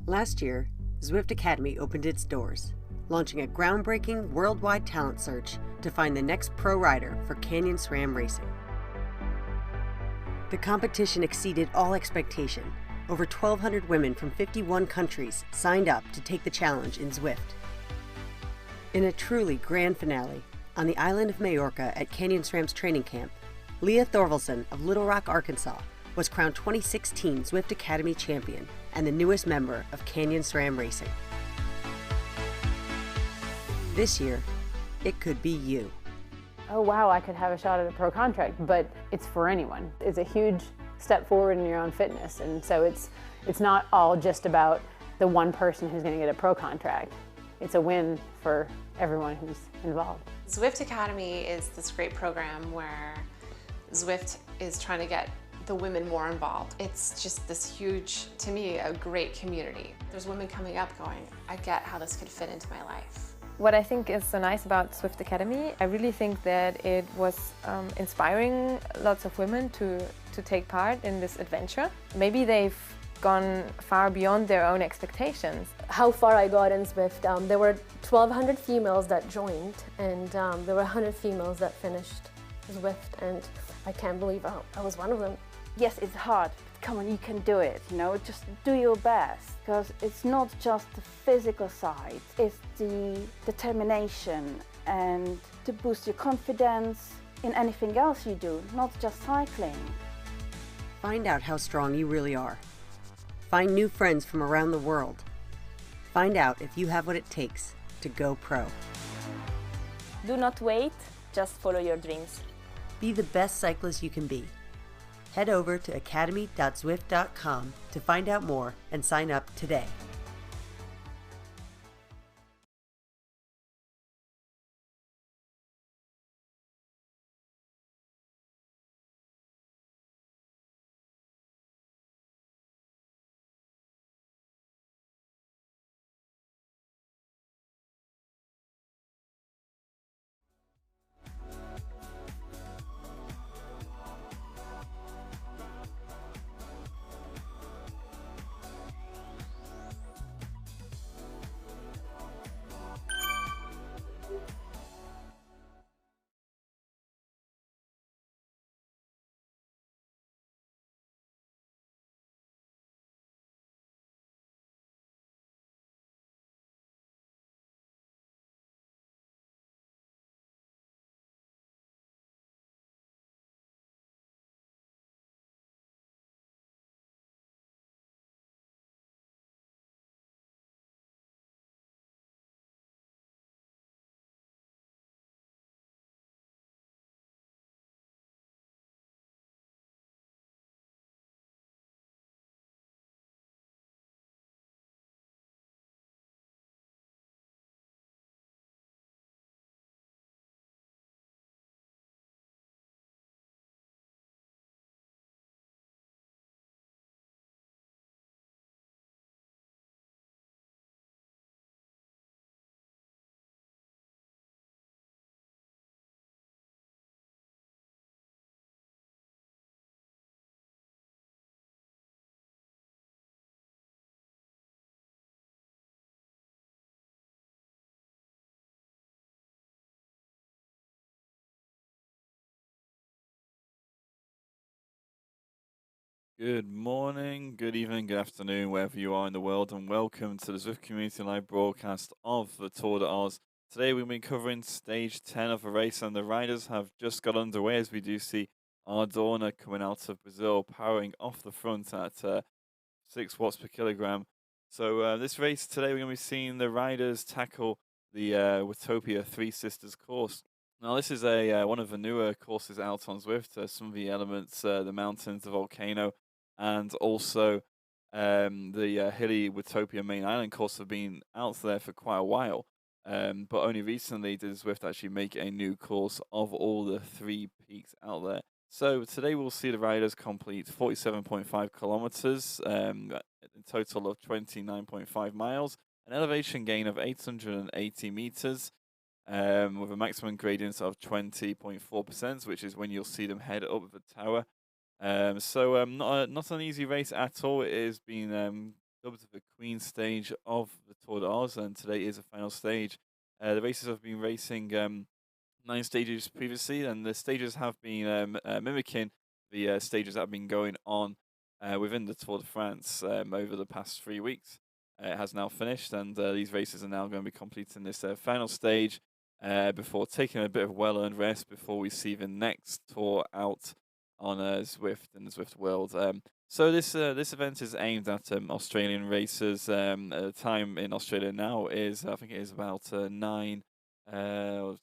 Last year, Zwift Academy opened its doors, launching a groundbreaking worldwide talent search to find the next pro rider for Canyon SRAM racing. The competition exceeded all expectation. Over 1,200 women from 51 countries signed up to take the challenge in Zwift. In a truly grand finale, on the island of Majorca at Canyon SRAM's training camp, Leah Thorvaldsen of Little Rock, Arkansas, was crowned 2016 Zwift Academy champion and the newest member of Canyon SRAM Racing. This year, it could be you. Oh wow, I could have a shot at a pro contract, but it's for anyone. It's a huge step forward in your own fitness, and so it's not all just about the one person who's going to get a pro contract. It's a win for everyone who's involved. Zwift Academy is this great program where Zwift is trying to get the women more involved. It's just this huge, to me, a great community. There's women coming up going, I get how this could fit into my life. What I think is so nice about Zwift Academy, I really think that it was inspiring lots of women to take part in this adventure. Maybe they've gone far beyond their own expectations. How far I got in Zwift, there were 1,200 females that joined, and there were 100 females that finished Zwift, and I can't believe I was one of them. Yes, it's hard. Come on, you can do it, just do your best. Because it's not just the physical side, it's the determination and to boost your confidence in anything else you do, not just cycling. Find out how strong you really are. Find new friends from around the world. Find out if you have what it takes to go pro. Do not wait, just follow your dreams. Be the best cyclist you can be. Head over to academy.zwift.com to find out more and sign up today. Good morning, good evening, good afternoon, wherever you are in the world, and welcome to the Zwift Community Live broadcast of the Tour de Oz. Today we've been covering stage 10 of the race, and the riders have just got underway as we do see Ardorna coming out of Brazil, powering off the front at 6 watts per kilogram. So this race today, we're going to be seeing the riders tackle the Watopia Three Sisters course. Now, this is one of the newer courses out on Zwift. Some of the elements, the mountains, the volcano, and also the hilly Watopia main island course have been out there for quite a while. But only recently did Zwift actually make a new course of all the 3 peaks out there. So today we'll see the riders complete 47.5 kilometers, a total of 29.5 miles, an elevation gain of 880 meters, with a maximum gradient of 20.4%, which is when you'll see them head up the tower. Not an easy race at all. It has been dubbed the Queen stage of the Tour de Oz, and today is the final stage. The races have been racing 9 stages previously, and the stages have been mimicking the stages that have been going on within the Tour de France over the past 3 weeks. It has now finished, and these races are now going to be completing this final stage before taking a bit of well-earned rest before we see the next tour out on Zwift in the Zwift world. So this event is aimed at Australian racers. The time in Australia now is, I think it is about 9 7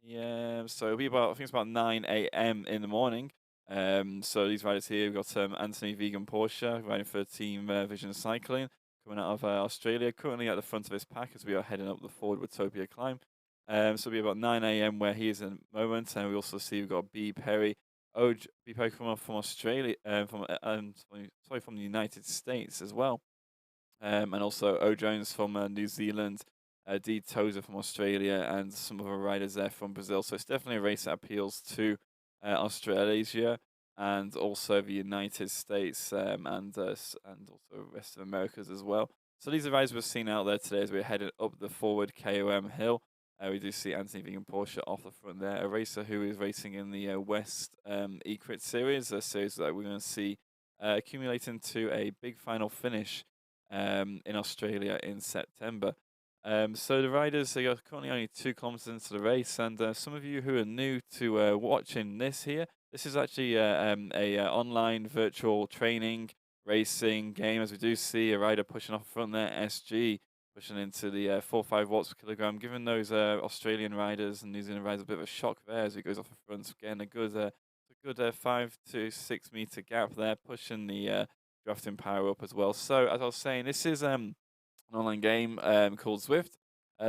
p.m. So it'll be about, I think it's about 9 a.m. in the morning. So these riders here, we've got Anthony Vegan Porsche riding for Team Vision Cycling, coming out of Australia, currently at the front of his pack as we are heading up the forward Watopia climb. So it'll be about 9 a.m. where he is in the moment, and we also see we've got B Perry coming off from Australia, from the United States as well, and also O Jones from New Zealand, D Tozer from Australia, and some other riders there from Brazil. So it's definitely a race that appeals to Australasia and also the United States, and also the rest of Americas as well. So these are riders we're seeing out there today as we're headed up the forward KOM hill. We do see Anthony Vegan Porsche off the front there, a racer who is racing in the West Ecrit series, a series that we're going to see accumulating to a big final finish in Australia in September. So the riders are currently only 2 kilometers into the race, and some of you who are new to watching this here, this is actually a online virtual training racing game, as we do see a rider pushing off front there, SG, pushing into the 4-5 watts per kilogram, giving those Australian riders and New Zealand riders a bit of a shock there as he goes off the front, getting a good 5 to 6 meter gap there, pushing the drafting power up as well. So as I was saying, this is an online game called Zwift.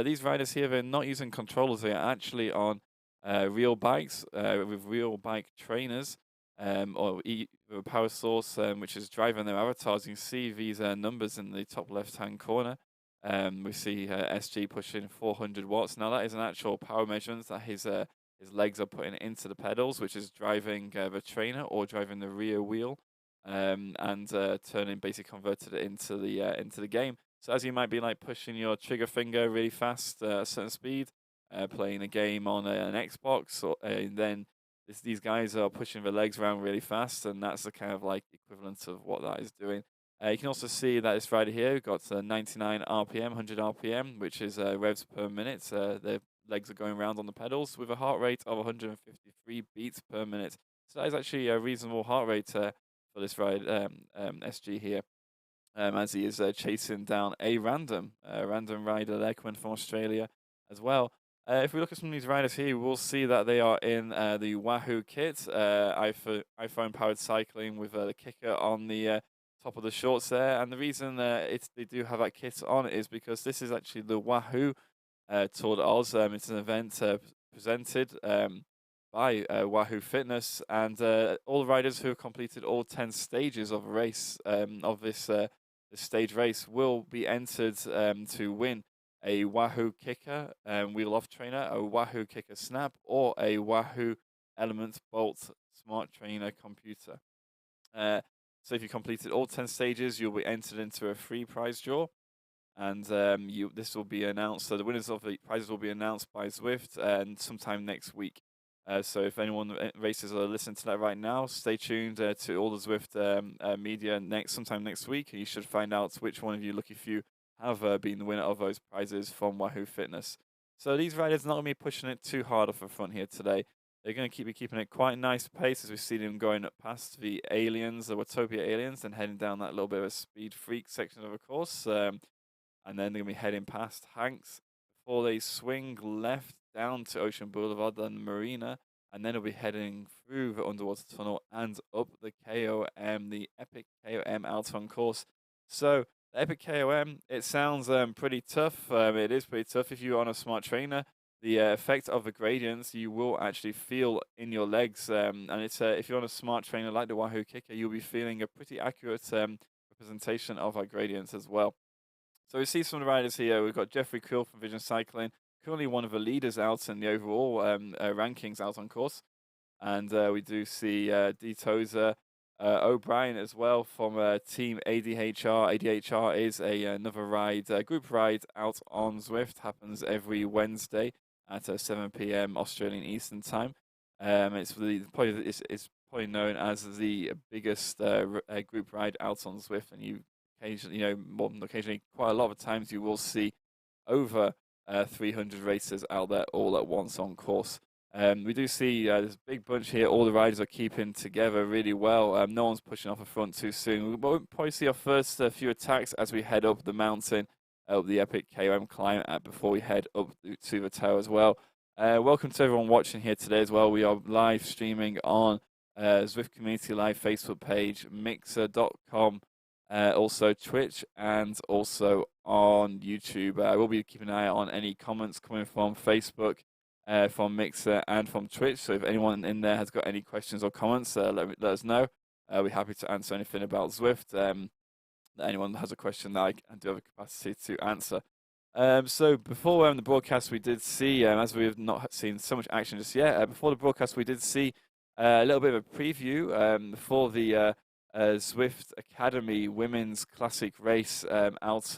These riders here, they're not using controllers, they are actually on real bikes with real bike trainers, or with a power source which is driving their avatars. You can see these numbers in the top left hand corner. We see SG pushing 400 watts. Now that is an actual power measurement that his legs are putting into the pedals, which is driving the trainer or driving the rear wheel, and turning, basically converted it into the game. So as you might be like pushing your trigger finger really fast at a certain speed, playing a game on an Xbox, or then these guys are pushing their legs around really fast, and that's the kind of like equivalent of what that is doing. You can also see that this rider here got 99 RPM, 100 RPM, which is revs per minute. Their legs are going around on the pedals with a heart rate of 153 beats per minute. So that is actually a reasonable heart rate for this ride, SG here, as he is chasing down a random rider there coming from Australia as well. If we look at some of these riders here, we'll see that they are in the Wahoo kit, iPhone powered cycling with the kicker on the top of the shorts there. And the reason they do have that kit on is because this is actually the Wahoo Tour de Oz. It's an event presented by Wahoo Fitness, and all the riders who have completed all 10 stages of a race of this stage race will be entered to win a Wahoo Kicker wheel off trainer, a Wahoo Kicker Snap, or a Wahoo Element Bolt Smart Trainer computer. So if you completed all 10 stages, you'll be entered into a free prize draw, and this will be announced. So the winners of the prizes will be announced by Zwift and sometime next week. So if anyone racers are listening to that right now, stay tuned to all the Zwift media sometime next week, and you should find out which one of you lucky few have been the winner of those prizes from Wahoo Fitness. So these riders are not going to be pushing it too hard off the front here today. They're going to be keeping it quite a nice pace as we see them going up past the aliens, the Watopia aliens, and heading down that little bit of a speed freak section of the course. And then they're going to be heading past Hanks before they swing left down to Ocean Boulevard, then Marina, and then they'll be heading through the underwater tunnel and up the KOM, the Epic KOM Alton course. So the Epic KOM, it sounds pretty tough. It is pretty tough. If you're on a smart trainer, the effect of the gradients you will actually feel in your legs. And it's if you're on a smart trainer like the Wahoo Kicker, you'll be feeling a pretty accurate representation of our gradients as well. So we see some of the riders here. We've got Jeffrey Krill from Vision Cycling, currently one of the leaders out in the overall rankings out on course. And we do see D Tozer O'Brien as well from Team ADHR. ADHR is another ride, group ride out on Zwift. Happens every Wednesday at 7 p.m. Australian Eastern Time. It's probably known as the biggest group ride out on Zwift, and you occasionally, more than occasionally, quite a lot of times you will see over 300 racers out there all at once on course. We do see there's a big bunch here. All the riders are keeping together really well. No one's pushing off the front too soon. We'll probably see our first few attacks as we head up the mountain, up the epic KOM climb before we head up to the tower as well. Welcome to everyone watching here today as well. We are live streaming on Zwift Community Live Facebook page, mixer.com, also Twitch, and also on YouTube. We'll be keeping an eye on any comments coming from Facebook, from Mixer, and from Twitch. So if anyone in there has got any questions or comments, let us know. We're happy to answer anything about Zwift. Anyone has a question that I do have a capacity to answer. So before the broadcast, we did see, as we have not seen so much action just yet, before the broadcast, we did see a little bit of a preview for the Zwift Academy Women's Classic race out, which is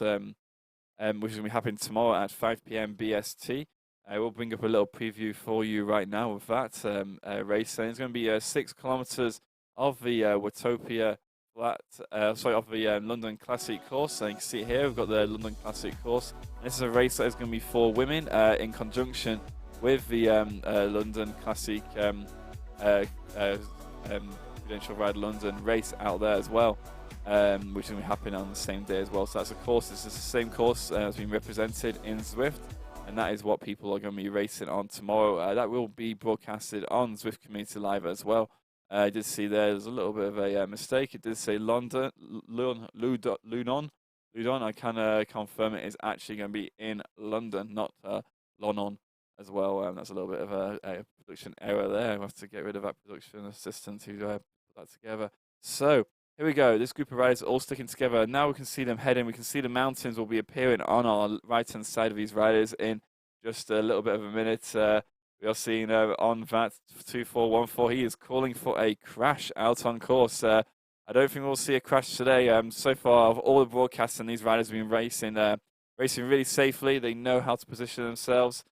going to be happening tomorrow at 5 p.m. BST. We'll bring up a little preview for you right now with that race. And it's going to be 6 kilometers of the Watopia of the London Classic course. So you can see here, we've got the London Classic course. And this is a race that is going to be for women in conjunction with the London Classic Prudential Ride London race out there as well, which is going to be happening on the same day as well. So that's a course. This is the same course that's been represented in Zwift, and that is what people are going to be racing on tomorrow. That will be broadcasted on Zwift Community Live as well. I did see there's a little bit of a mistake. It did say London, Ludon. I can confirm it is actually going to be in London, not Lonon as well. That's a little bit of a production error there. We'll have to get rid of that production assistant who put that together. So here we go. This group of riders are all sticking together. Now we can see them heading. We can see the mountains will be appearing on our right-hand side of these riders in just a little bit of a minute. We are seeing on that 2414, he is calling for a crash out on course. I don't think we'll see a crash today. So far, of all the broadcasting, these riders have been racing really safely. They know how to position themselves,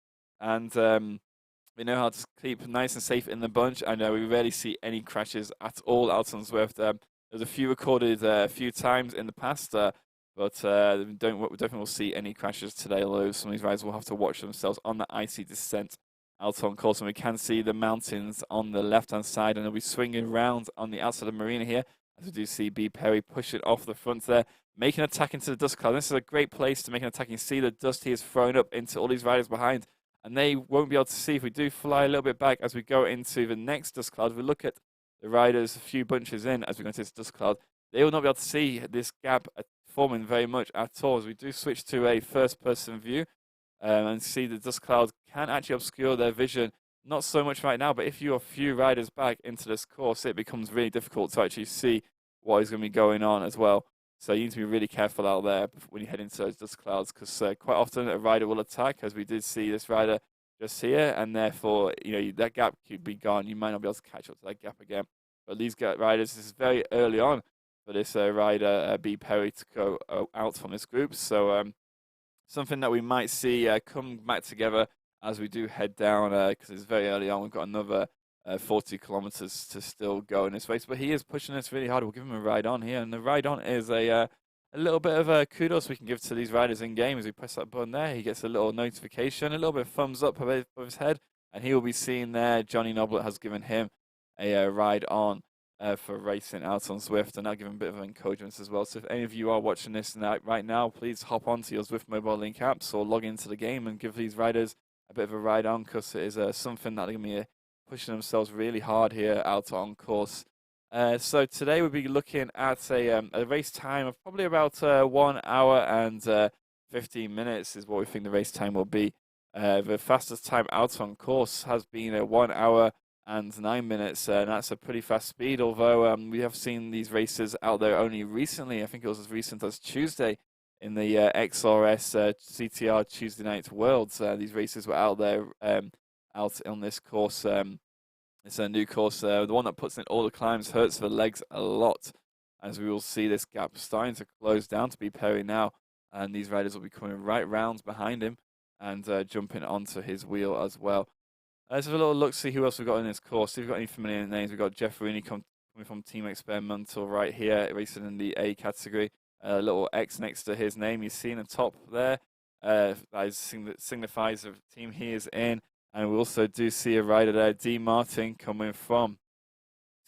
and they know how to keep nice and safe in the bunch. I know we rarely see any crashes at all out on Zwift. There's a few recorded a few times in the past, but we definitely will see any crashes today, although some of these riders will have to watch themselves on the icy descent out on course. And we can see the mountains on the left-hand side, and they'll be swinging around on the outside of the marina here, as we do see B. Perry pushing off the front there, making an attack into the dust cloud. This is a great place to make an attack. You can see the dust he is throwing up into all these riders behind, and they won't be able to see if we do fly a little bit back as we go into the next dust cloud. If we look at the riders a few bunches in as we go into this dust cloud, they will not be able to see this gap forming very much at all. As we do switch to a first-person view, and see the dust cloud can actually obscure their vision. Not so much right now, but if you're a few riders back into this course, it becomes really difficult to actually see what is going to be going on as well. So you need to be really careful out there when you head into those dust clouds, because quite often a rider will attack, as we did see this rider just here, and therefore that gap could be gone. You might not be able to catch up to that gap again. But these riders, this is very early on for this rider, B. Perry, to go out from this group. So something that we might see come back together as we do head down, because it's very early on. We've got another 40 kilometers to still go in this race, but he is pushing us really hard. We'll give him a ride on here, and the ride on is a little bit of kudos we can give to these riders in game. As we press that button there, he gets a little notification, a little bit of thumbs up above his head, and he will be seeing there Johnny Noblet has given him a ride on for racing out on Zwift, and I'll give him a bit of encouragement as well. So if any of you are watching this right now, please hop onto your Zwift mobile link apps or log into the game and give these riders a bit of a ride on, because it is something that they're going to be pushing themselves really hard here out on course. So today we'll be looking at a race time of probably about 1 hour and 15 minutes is what we think the race time will be. The fastest time out on course has been 1 hour and 9 minutes, and that's a pretty fast speed, although we have seen these races out there only recently. I think it was as recent as Tuesday in the XRS CTR Tuesday Night Worlds. These races were out there out on this course It's a new course. The one that puts in all the climbs hurts the legs a lot, as we will see this gap starting to close down to B. Perry now, and these riders will be coming right round behind him and jumping onto his wheel as well. Let's have a little look, see who else we've got in this course. See if we've got any familiar names. We've got Jeff Rooney coming from Team Experimental right here, racing in the A category. A little X next to his name. You see in the top there. That signifies the team he is in. And we also do see a rider there, D. Martin, coming from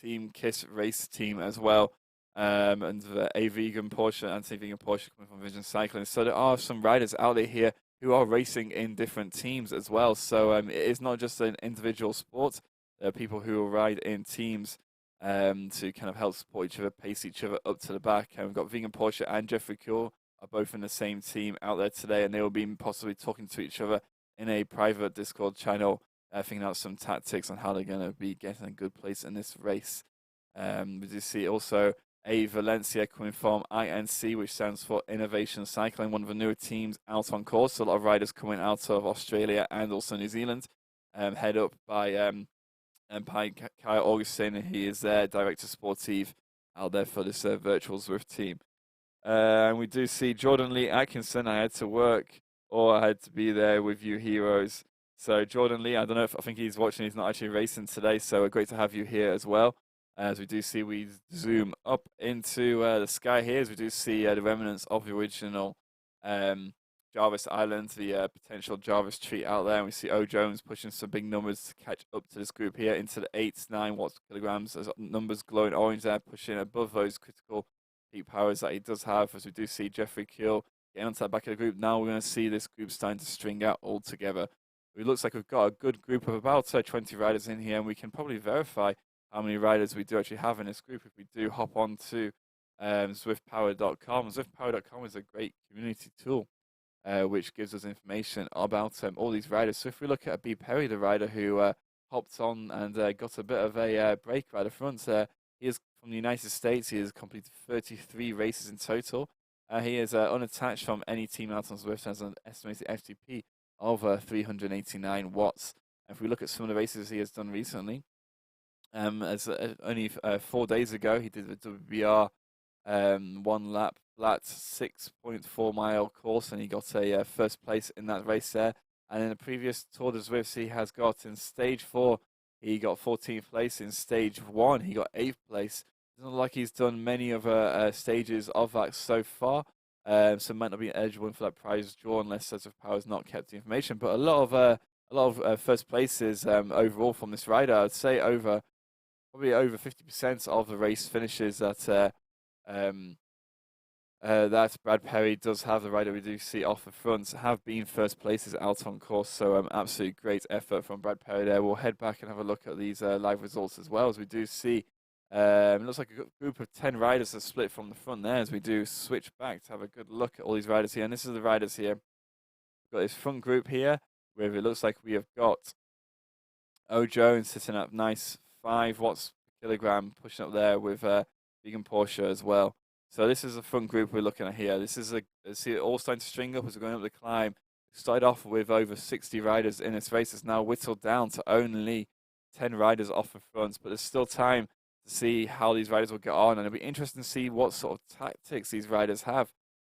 Team Kiss Race Team as well. And a vegan Porsche, anti-vegan Porsche coming from Vision Cycling. So there are some riders out there here who are racing in different teams as well. So it is not just an individual sport. There are people who will ride in teams to kind of help support each other, pace each other up to the back. And we've got Vegan Porsche and Jeffrey Kuhl are both in the same team out there today, and they will be possibly talking to each other in a private Discord channel, figuring out some tactics on how they're going to be getting a good place in this race. We do see also a Valencia coming from INC, which stands for Innovation Cycling, one of the newer teams out on course. A lot of riders coming out of Australia and also New Zealand, head up by Kyle Augustin. He is their director sportive out there for this virtual Zwift team. And we do see Jordan Lee Atkinson. I had to work, or I had to be there with you heroes. So Jordan Lee, I don't know if I think he's watching. He's not actually racing today, so great to have you here as well. As we do see, we zoom up into the sky here, as we do see the remnants of the original Jarvis Island, the potential Jarvis tree out there. And we see O. Jones pushing some big numbers to catch up to this group here into the 8-9 watts kilograms. There's numbers glowing orange there, pushing above those critical peak powers that he does have. As we do see Jeffrey Kuhl getting onto the back of the group. Now we're going to see this group starting to string out all together. It looks like we've got a good group of about 20 riders in here, and we can probably verify how many riders we do actually have in this group if we do hop on to ZwiftPower.com. ZwiftPower.com is a great community tool which gives us information about all these riders. So if we look at B. Perry, the rider who hopped on and got a bit of a break right at front, he is from the United States. He has completed 33 races in total. He is unattached from any team out on Zwift, has an estimated FTP of 389 watts. And if we look at some of the races he has done recently, only 4 days ago, he did the WBR 1 lap flat 6.4 mile course, and he got a first place in that race there. And in the previous Tour de Zwift, he has got in stage 4, he got 14th place. In stage 1, he got 8th place. Doesn't look like he's done many other stages of that so far. So might not be eligible for that prize draw unless Sets of Power has not kept the information. But a lot of first places overall from this rider. I'd say probably over 50% of the race finishes that Brad Perry does have. The rider we do see off the front have been first places out on course. So absolutely great effort from Brad Perry there. We'll head back and have a look at these live results as well, as we do see. It looks like a group of 10 riders are split from the front there, as we do switch back to have a good look at all these riders here. And this is the riders here. We've got this front group here, where it looks like we have got O. Jones sitting up nice 5 watts per kilogram, pushing up there with Vegan Porsche as well. So this is the front group we're looking at here. This is see it all starting to string up as we're going up the climb. We started off with over 60 riders in this race. It's now whittled down to only 10 riders off the front, but there's still time to see how these riders will get on, and it'll be interesting to see what sort of tactics these riders have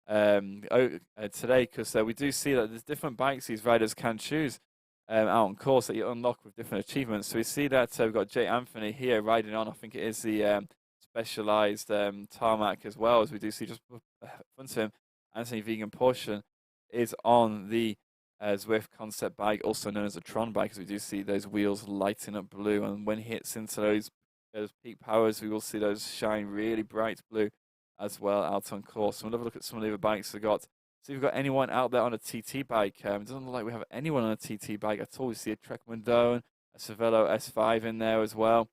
today, because we do see that there's different bikes these riders can choose out on course that you unlock with different achievements. So we see that we've got Jay Anthony here riding on, I think it is the specialized tarmac, as well, as we do see just in front of him, Anthony Vegan Porsche is on the Zwift concept bike, also known as a Tron bike, as we do see those wheels lighting up blue, and when he hits into those peak powers, we will see those shine really bright blue as well out on course. So we'll have a look at some of the other bikes we've got. See if we've got anyone out there on a TT bike. It doesn't look like we have anyone on a TT bike at all. We see a Trek Mondone, a Cervelo S5 in there as well.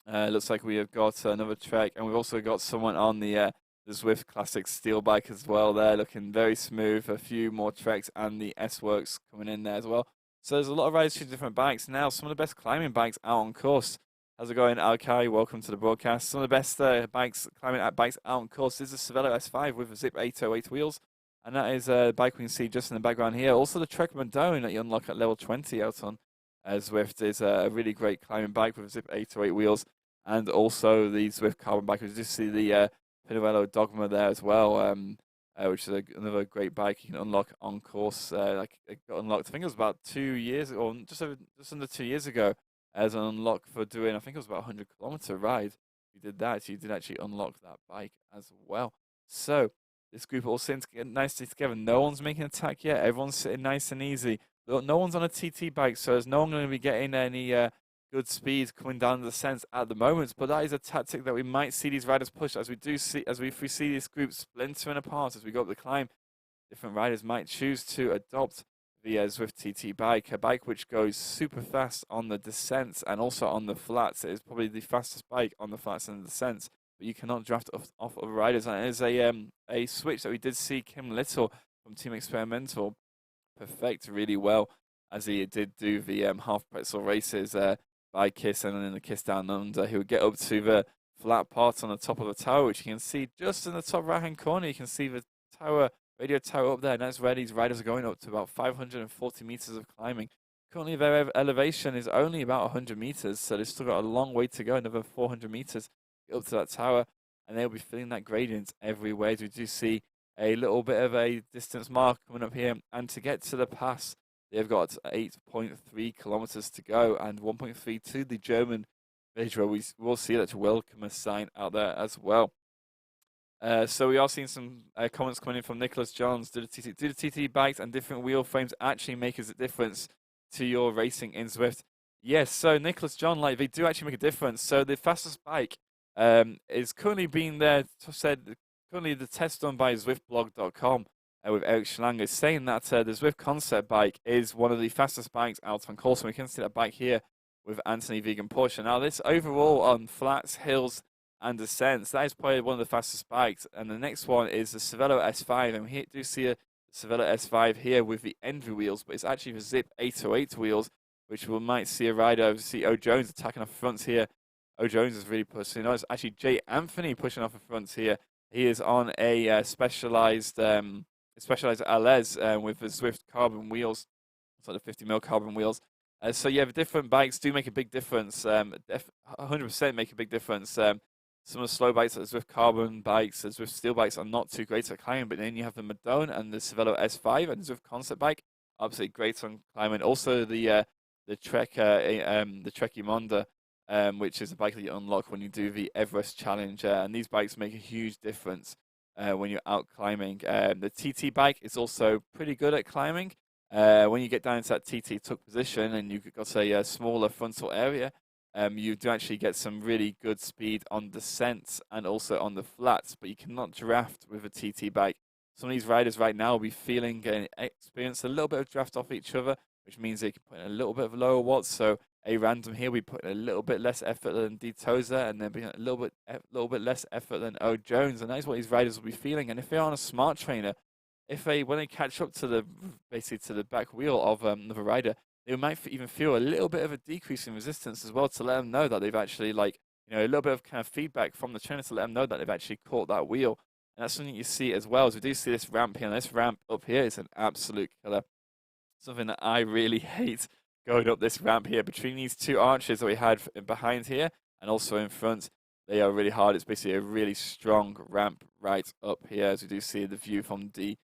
It looks like we have got another Trek, and we've also got someone on the Zwift Classic Steel bike as well there, looking very smooth. A few more Treks and the S-Works coming in there as well. So there's a lot of riders to different bikes. Now, some of the best climbing bikes out on course. How's it going, Alkai? Welcome to the broadcast. Some of the best climbing bikes out on course is the Cervelo S5 with a Zip 808 wheels. And that is a bike we can see just in the background here. Also the Trek Mondone that you unlock at level 20 out on Zwift is a really great climbing bike with Zip 808 wheels, and also the Zwift carbon bike. You just see the Pinarello Dogma there as well, which is another great bike you can unlock on course. Like it got unlocked, I think it was about 2 years, or just under 2 years ago, as an unlock for doing, I think it was about a 100-kilometer ride. You did that, so you did actually unlock that bike as well. So this group all sitting nicely together. No one's making an attack yet. Everyone's sitting nice and easy. No one's on a TT bike, so there's no one going to be getting any good speed coming down the descent at the moment. But that is a tactic that we might see these riders push, as we see this group splintering apart as we go up the climb. Different riders might choose to adopt the Zwift TT bike, a bike which goes super fast on the descents and also on the flats. It is probably the fastest bike on the flats and the descents, but you cannot draft off other riders. And it is a switch that we did see Kim Little from Team Experimental perfect really well, as he did do the half pretzel races by Kiss and then the Kiss Down Under. He would get up to the flat part on the top of the tower, which you can see just in the top right hand corner. You can see the tower, radio tower up there, and that's where these riders are going up to about 540 meters of climbing. Currently their elevation is only about 100 meters, so they've still got a long way to go, another 400 meters up to that tower, and they'll be feeling that gradient everywhere. We do see a little bit of a distance mark coming up here, and to get to the pass, they've got 8.3 kilometers to go and 1.3 to the German village, where we will see that welcome sign out there as well. So we are seeing some comments coming in from Nicholas Johns. Do the TT bikes and different wheel frames actually make a difference to your racing in Zwift? Yes, so Nicholas John, like, they do actually make a difference. So the fastest bike is currently being currently the test done by ZwiftBlog.com with Eric Schlang is saying that the Zwift concept bike is one of the fastest bikes out on course. And we can see that bike here with Anthony Vegan Porsche. Now this overall on flats, hills and descents, that is probably one of the fastest bikes. And the next one is the Cervelo S5. And we do see a Cervelo S5 here with the Envy wheels, but it's actually the Zip 808 wheels, which we might see a rider, see O Jones attacking off the fronts here. O Jones is really pushing. It's actually Jay Anthony pushing off the fronts here. He is on a specialized LS with the Zwift carbon wheels, sort of 50mm carbon wheels. So yeah, the different bikes do make a big difference. 100% make a big difference. Some of the slow bikes, like the Zwift carbon bikes, the Zwift steel bikes, are not too great at climbing. But then you have the Madone and the Cervelo S5 and the Zwift concept bike, absolutely great on climbing. Also the Trek Monda, which is a bike that you unlock when you do the Everest Challenge. And these bikes make a huge difference when you're out climbing. The TT bike is also pretty good at climbing. When you get down into that TT tuck position and you've got a smaller frontal area, you do actually get some really good speed on descents and also on the flats, but you cannot draft with a TT bike. Some of these riders right now will be feeling and experience a little bit of draft off each other, which means they can put in a little bit of lower watts. So a random here, we put in a little bit less effort than D Tozer, and then a little bit less effort than O Jones, and that is what these riders will be feeling. And if they're on a smart trainer, when they catch up to the back wheel of another rider, they might even feel a little bit of a decrease in resistance as well, to let them know that they've actually, a little bit of kind of feedback from the trainer to let them know that they've actually caught that wheel. And that's something you see as well, as we do see this ramp here. And this ramp up here is an absolute killer. Something that I really hate, going up this ramp here between these two arches that we had behind here and also in front. They are really hard. It's basically a really strong ramp right up here, as we do see the view from the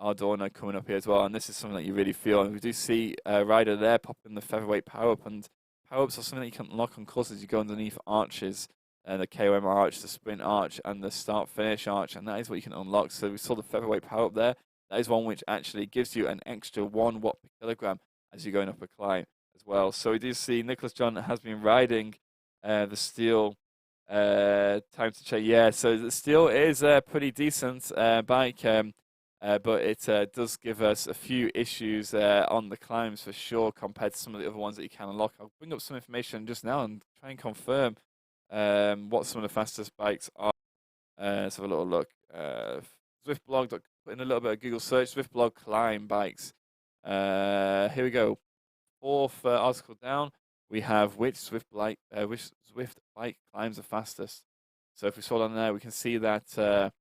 Ardorna coming up here as well. And this is something that you really feel. And we do see a rider there popping the featherweight power-up, and power-ups are something that you can unlock on course as you go underneath arches, the KOM arch, the sprint arch, and the start-finish arch, and that is what you can unlock. So we saw the featherweight power-up there. That is one which actually gives you an extra 1 watt per kilogram as you're going up a climb as well. So we do see Nicholas John has been riding the steel time to check. Yeah, so the steel is a pretty decent bike, but it does give us a few issues on the climbs for sure compared to some of the other ones that you can unlock. I'll bring up some information just now and try and confirm what some of the fastest bikes are. Let's have a little look. Zwiftblog, put in a little bit of Google search, Zwiftblog climb bikes. Here we go. Fourth article down, we have which Zwift bike climbs the fastest. So if we scroll down there, we can see that.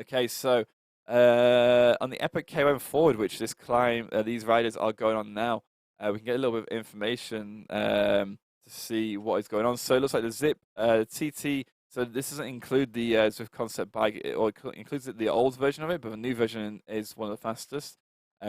Okay, so on the Epic KOM Forward, which this climb, these riders are going on now, we can get a little bit of information to see what is going on. So it looks like the Zip TT. So this doesn't include the Zwift Concept bike, or it includes the old version of it, but the new version is one of the fastest.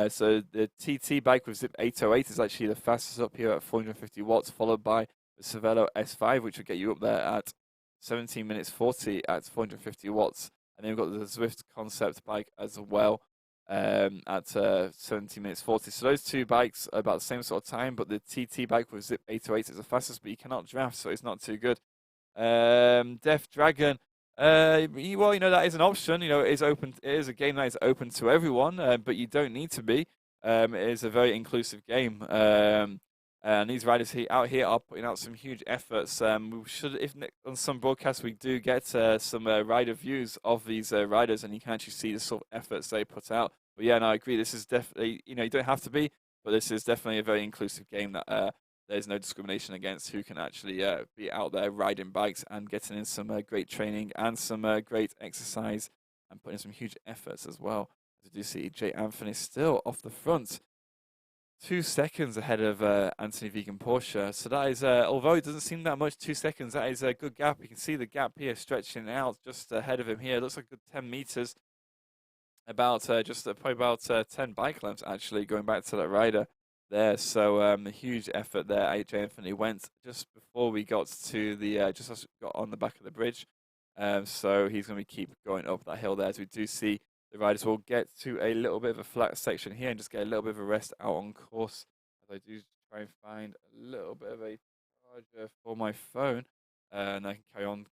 So the TT bike with Zip 808 is actually the fastest up here at 450 watts, followed by the Cervelo S5, which will get you up there at 17 minutes 40 at 450 watts. And then we've got the Zwift Concept bike as well at 17 minutes 40. So those two bikes are about the same sort of time, but the TT bike with Zip 808 is the fastest, but you cannot draft, so it's not too good. Death Dragon. Well, that is an option. It is open. It is a game that is open to everyone, but you don't need to be. It is a very inclusive game. And these riders out here are putting out some huge efforts. We should, if on some broadcasts we do get some rider views of these riders, and you can actually see the sort of efforts they put out. But yeah, no, I agree. This is definitely, you don't have to be, but this is definitely a very inclusive game that there's no discrimination against who can actually be out there riding bikes and getting in some great training and some great exercise and putting in some huge efforts as well. As you do see, Jay Anthony still off the front, 2 seconds ahead of Anthony Vegan Porsche. So that is, although it doesn't seem that much, 2 seconds, that is a good gap. You can see the gap here stretching out just ahead of him here. It looks like a good 10 meters, about probably about 10 bike lengths actually, going back to that rider there. So a huge effort there. AJ Anthony went just before we got to the just as we got on the back of the bridge. So he's going to keep going up that hill there. As we do see, the riders will get to a little bit of a flat section here and just get a little bit of a rest out on course. As I do try and find a little bit of a charger for my phone, and I can carry on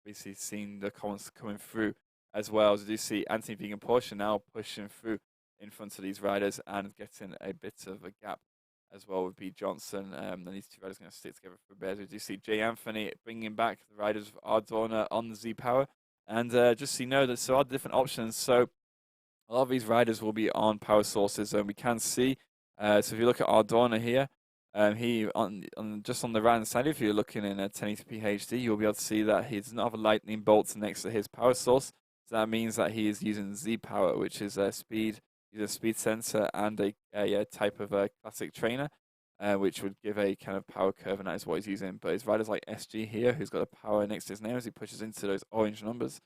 basically seeing the comments coming through as well. As I do see Anthony Vegan Porsche now pushing through in front of these riders and getting a bit of a gap as well with B. Johnson. And these two riders are going to stick together for a bit. We do see Jay Anthony bringing back the riders of Ardorna on the Z Power. And just so you know, that there are different options. So a lot of these riders will be on power sources, and we can see. So if you look at Ardorna here, he just on the right hand side, if you're looking in a 1080p HD, you'll be able to see that he does not have a lightning bolt next to his power source. So that means that he is using Z Power, which is a speed sensor and a type of a classic trainer, which would give a kind of power curve, and that is what he's using. But his riders like SG here, who's got a power next to his name as he pushes into those orange numbers,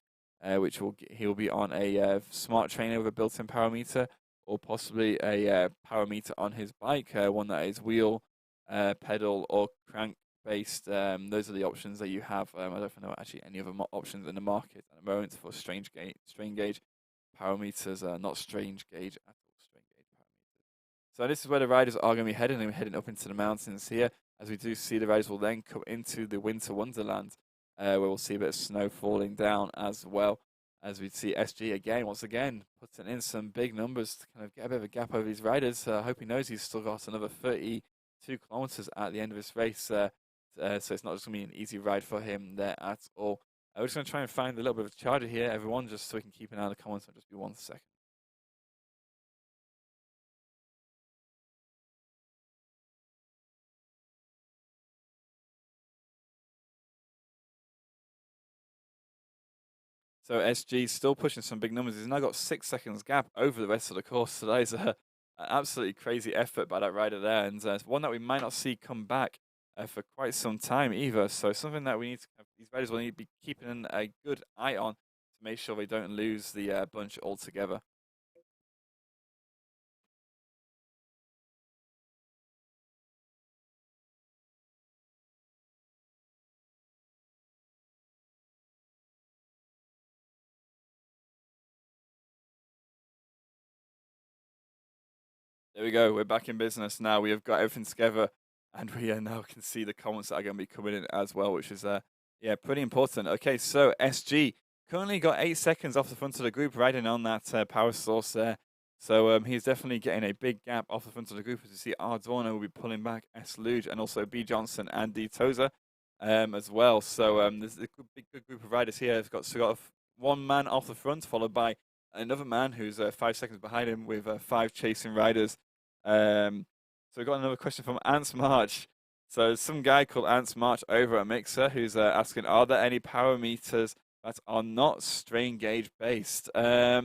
which he'll be on a smart trainer with a built-in power meter, or possibly a power meter on his bike, one that is wheel, pedal, or crank based. Those are the options that you have. I don't know actually any other options in the market at the moment for strain gauge power meters, not strange gauge at all, strain gauge power meters. So this is where the riders are going to be heading. They're heading up into the mountains here, as we do see the riders will then come into the winter wonderland, where we'll see a bit of snow falling down as well. As we see SG again, once again, putting in some big numbers to kind of get a bit of a gap over these riders. I hope he knows he's still got another 32 kilometers at the end of his race. So it's not just going to be an easy ride for him there at all. We're just going to try and find a little bit of a charger here, everyone, just so we can keep an eye on the comments. I'll just be 1 second. So SG still pushing some big numbers. He's now got 6 seconds gap over the rest of the course. So that is an absolutely crazy effort by that rider there, and one that we might not see come back for quite some time either. So something that we need to, these riders will need to be keeping a good eye on to make sure they don't lose the bunch altogether. There we go. We're back in business now. We have got everything together, and we now can see the comments that are going to be coming in as well, which is yeah, pretty important. Okay, so SG currently got 8 seconds off the front of the group, riding on that power source there. So he's definitely getting a big gap off the front of the group. As you see, Ardorna will be pulling back S. Luge and also B. Johnson and D. Tozer as well. So there's a good group of riders here. We've got one man off the front, followed by another man who's 5 seconds behind him with 5 chasing riders. So we've got another question from Ants March. So some guy called Ants March over at Mixer who's asking, are there any power meters that are not strain gauge based? There are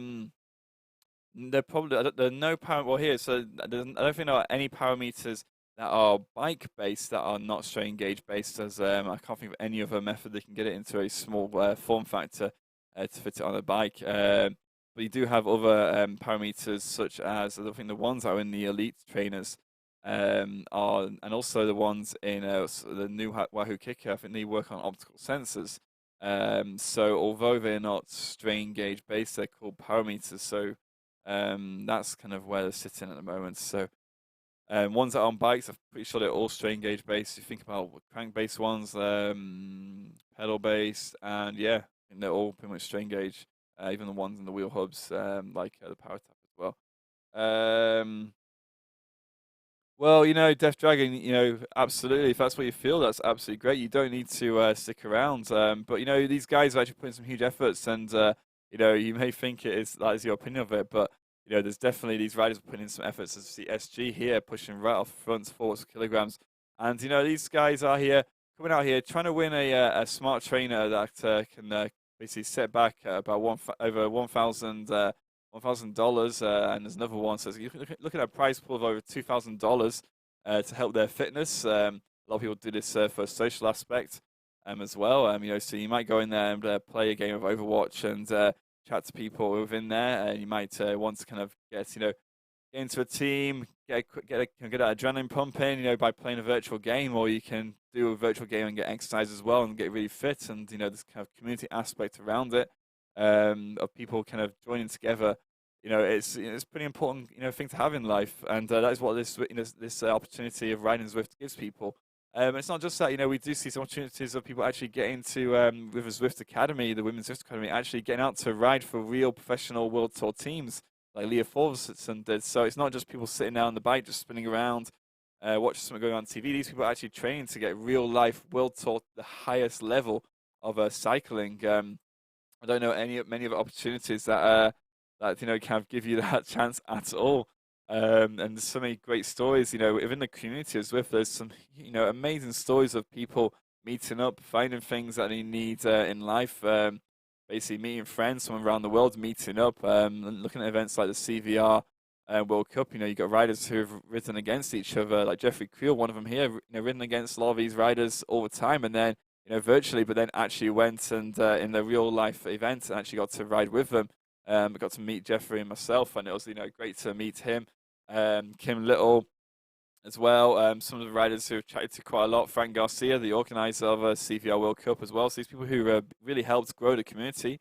no power. Well, here, so I don't think there are any power meters that are bike based that are not strain gauge based, as I can't think of any other method they can get it into a small form factor to fit it on a bike. But you do have other parameters, such as I think the ones that are in the elite trainers are, and also the ones in the new Wahoo Kicker. I think they work on optical sensors. So although they're not strain gauge based, they're called parameters. So that's kind of where they're sitting at the moment. So ones that are on bikes, I'm pretty sure they're all strain gauge based. You think about crank based ones, pedal based, and yeah, and they're all pretty much strain gauge. Even the ones in the wheel hubs, like the Power Tap as well. Well, Death Dragon, absolutely. If that's what you feel, that's absolutely great. You don't need to stick around. But these guys are actually putting some huge efforts, and you may think that is your opinion of it, but there's definitely these riders putting in some efforts. As you see SG here pushing right off front, 4 kilograms, and these guys are coming out here trying to win a smart trainer that can basically set back about over $1,000, and there's another one. So you look at a prize pool of over $2,000 to help their fitness. A lot of people do this for a social aspect as well. So you might go in there and play a game of Overwatch and chat to people within there, and you might want to kind of get into a team, get that adrenaline pumping, by playing a virtual game, or you can do a virtual game and get exercise as well and get really fit, and this kind of community aspect around it of people kind of joining together. It's pretty important thing to have in life, and that is what this opportunity of riding Zwift gives people. It's not just that, we do see some opportunities of people actually getting to, with the Zwift Academy, the Women's Zwift Academy, actually getting out to ride for real professional World Tour teams, like Leah Forson did. So it's not just people sitting down on the bike, just spinning around, watching something going on TV. These people are actually training to get real life World Tour, the highest level of cycling. I don't know many other opportunities that kind of give you that chance at all. And there's so many great stories, within the community as well. There's some, amazing stories of people meeting up, finding things that they need in life, basically meeting friends from around the world, meeting up, and looking at events like the CVR World Cup. You got riders who have ridden against each other, like Jeffrey Creel, one of them here, ridden against a lot of these riders all the time, and then, virtually, but then actually went and in the real life event and actually got to ride with them. I got to meet Jeffrey and myself, and it was, great to meet him. Kim Little as well. Some of the riders who have chatted to quite a lot. Frank Garcia, the organizer of CVR World Cup as well. So these people who really helped grow the community,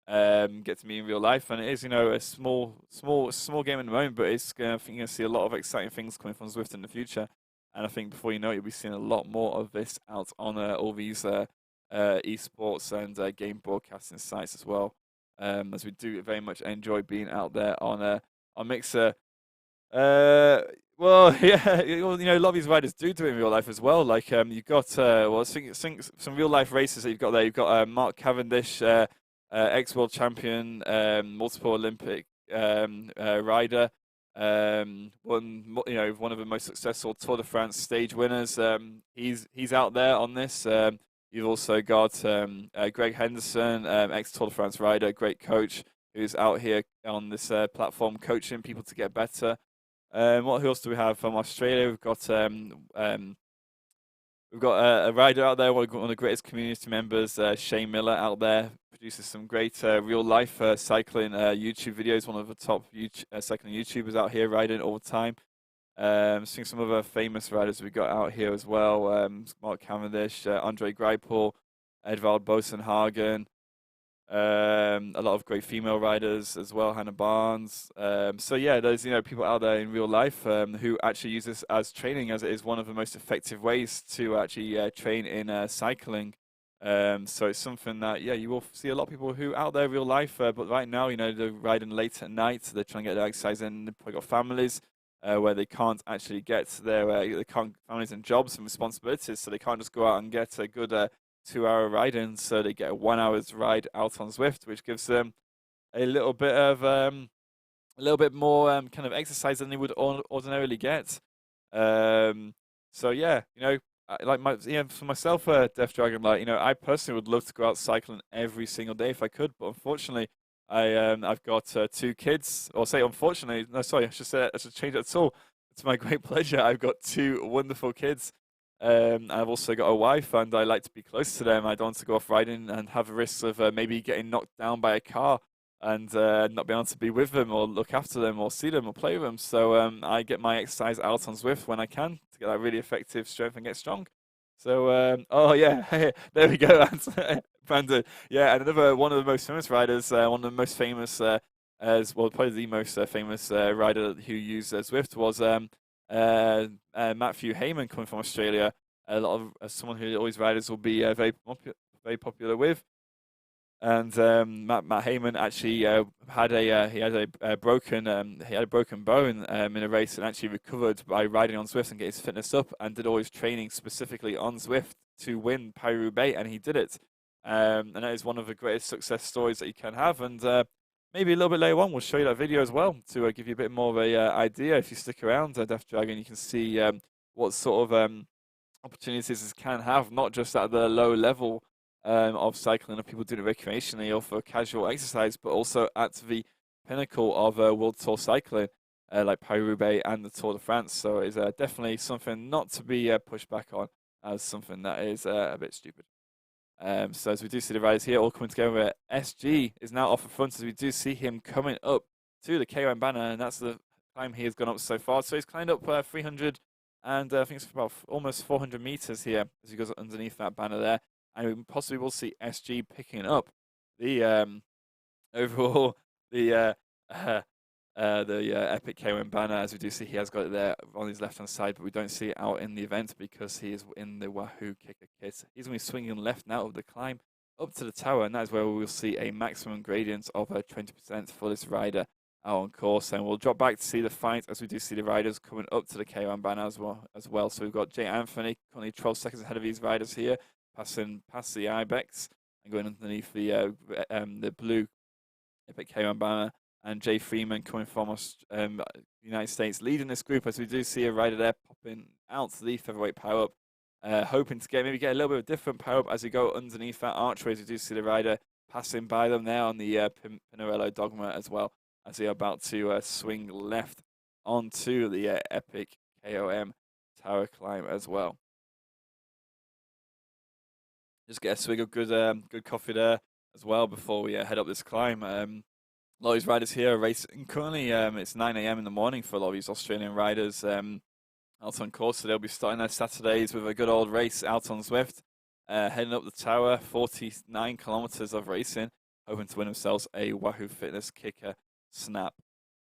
get to meet in real life. And it is, a small game at the moment, but I think you're going to see a lot of exciting things coming from Zwift in the future. And I think before you know it, you'll be seeing a lot more of this out on all these esports and game broadcasting sites as well. As we do very much enjoy being out there on Mixer. Well, yeah, a lot of these riders do it in real life as well. Like, you've got, some real life races that you've got there. You've got Mark Cavendish, ex-world champion, multiple Olympic rider, one of the most successful Tour de France stage winners. He's out there on this. You've also got Greg Henderson, ex-Tour de France rider, great coach, who's out here on this platform coaching people to get better. Who else do we have from Australia? We've got a rider out there, one of the greatest community members, Shane Miller, out there, produces some great real-life cycling YouTube videos, one of the top cycling YouTubers out here riding all the time. Seeing some other famous riders we got out here as well, Mark Cavendish, Andre Greipel, Edvald Bosenhagen, a lot of great female riders as well, Hannah Barnes. So yeah, there's people out there in real life who actually use this as training, as it is one of the most effective ways to actually train in cycling. So it's something that you will see a lot of people who out there in real life, but right now they're riding late at night, so they're trying to get their exercise in. They've probably got families where they can't actually get their families and jobs and responsibilities, so they can't just go out and get a good 2-hour ride in, so they get a 1 hour's ride out on Zwift, which gives them a little bit more kind of exercise than they would ordinarily get. So yeah, for myself, Death Dragon, I personally would love to go out cycling every single day if I could, but unfortunately, I've got 2 kids. Or say unfortunately, no, sorry, I should change that at all. it's my great pleasure. I've got two wonderful kids. I've also got a wife, and I like to be close to them. I don't want to go off riding and have risks of maybe getting knocked down by a car and not being able to be with them or look after them or see them or play with them. So I get my exercise out on Zwift when I can to get that really effective strength and get strong. So, oh yeah, there we go, Brandon. Yeah, and another one of the most famous riders, one of the most famous, as well, probably the most famous rider who used Zwift was Matthew Heyman, coming from Australia. A lot of someone who always riders will be very popular with. And Matt Heyman actually had a broken bone in a race, and actually recovered by riding on Zwift and get his fitness up, and did all his training specifically on Zwift to win Paris-Roubaix, and he did it. And that is one of the greatest success stories that you can have. And maybe a little bit later on, we'll show you that video as well to give you a bit more of a idea. If you stick around, Death Dragon, you can see what sort of opportunities this can have, not just at the low level of cycling, of people doing it recreationally or for casual exercise, but also at the pinnacle of World Tour cycling, like Paris-Roubaix and the Tour de France. So it's definitely something not to be pushed back on as something that is a bit stupid. So as we do see the riders here all coming together, SG is now off the front as we do see him coming up to the KOM banner, and that's the climb he has gone up so far. So he's climbed up 300 and I think it's about almost 400 meters here as he goes underneath that banner there. And we possibly will see SG picking up the overall the epic KOM banner, as we do see he has got it there on his left hand side, but we don't see it out in the event because he is in the Wahoo kicker kit. He's going to be swinging left now of the climb up to the tower, and that is where we will see a maximum gradient of 20% for this rider out on course. And we'll drop back to see the fight as we do see the riders coming up to the KOM banner as well. So we've got Jay Anthony currently 12 seconds ahead of these riders here, passing past the Ibex and going underneath the blue epic KOM banner, and Jay Freeman coming from United States leading this group as we do see a rider there popping out to the featherweight power up, hoping to maybe get a little bit of a different power up as we go underneath that archway, as we do see the rider passing by them there on the Pinarello Dogma as well, as they are about to swing left onto the epic KOM tower climb as well. Just get a swig of good coffee there as well before we head up this climb. A lot of these riders here are racing currently. It's 9 a.m. in the morning for a lot of these Australian riders out on course. So they'll be starting their Saturdays with a good old race out on Zwift, heading up the tower, 49 kilometers of racing, hoping to win themselves a Wahoo Fitness kicker, snap,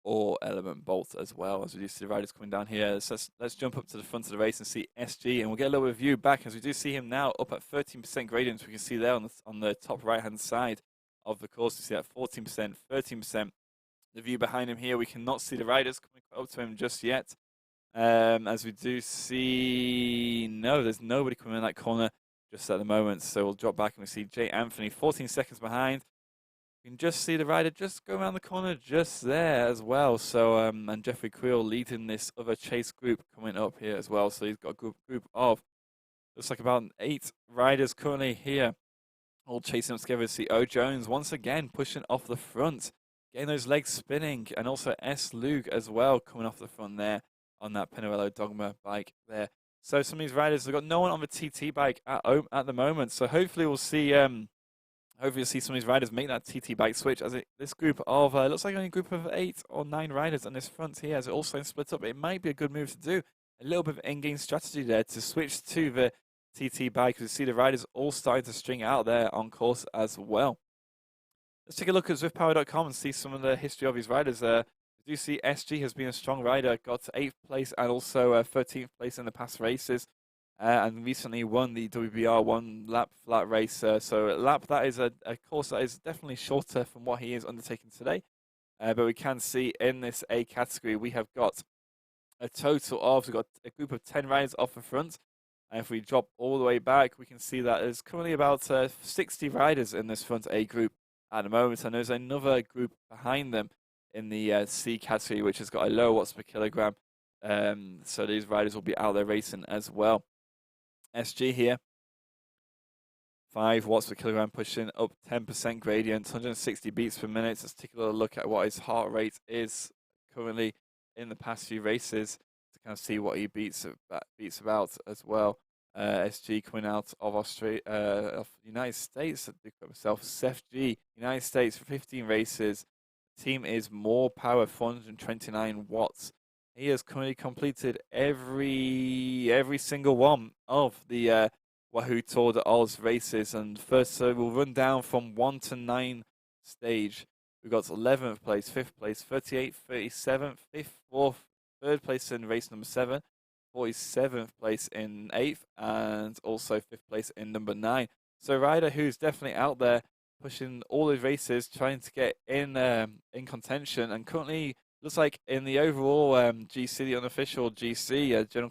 or element bolt as well. As we do see the riders coming down here, let's jump up to the front of the race and see SG, and we'll get a little bit of view back as we do see him now up at 13% gradient. We can see there on the top right hand side of the course, we see that 14%, 13%. The view behind him here, we cannot see the riders coming up to him just yet. As we do see, no, there's nobody coming in that corner just at the moment. So we'll drop back and we see Jay Anthony 14 seconds behind. You can just see the rider just go around the corner just there as well. So, and Jeffrey Creel leading this other chase group coming up here as well. So he's got a group of, looks like about 8 riders currently here, all chasing up together. See O Jones once again pushing off the front, getting those legs spinning, and also S. Luke as well coming off the front there on that Pinarello Dogma bike there. So some of these riders have got no one on the TT bike at the moment. So hopefully we'll see hopefully you'll see some of these riders make that TT bike switch, as this group of, looks like only a group of 8 or 9 riders on this front here, as it also split up. It might be a good move to do. A little bit of in-game strategy there to switch to the TT bike, because you see the riders all starting to string out there on course as well. Let's take a look at ZwiftPower.com and see some of the history of these riders. We do see SG has been a strong rider, got to 8th place and also 13th place in the past races. And recently won the WBR 1 lap flat race. So a lap, that is a course that is definitely shorter from what he is undertaking today. But we can see in this A category, we have got a total of, we've got a group of 10 riders off the front. And if we drop all the way back, we can see that there's currently about 60 riders in this front A group at the moment. And there's another group behind them in the C category, which has got a low watts per kilogram. So these riders will be out there racing as well. SG here, 5 watts per kilogram, pushing up 10% gradient, 160 beats per minute. Let's take a little look at what his heart rate is currently in the past few races to kind of see what he beats about as well. SG coming out of Australia, of the United States. I think myself, Seth G, United States, 15 races. Team is More Power, 429 watts. He has currently completed every single one of the Wahoo Tour de Oz races. And first, so we'll run down from 1 to 9 stage. We've got 11th place, 5th place, 38th, 37th, 5th, 4th, 3rd place in race number 7, 47th place in 8th, and also 5th place in number 9. So a rider who's definitely out there pushing all those races, trying to get in contention, and currently looks like in the overall GC, the unofficial GC, general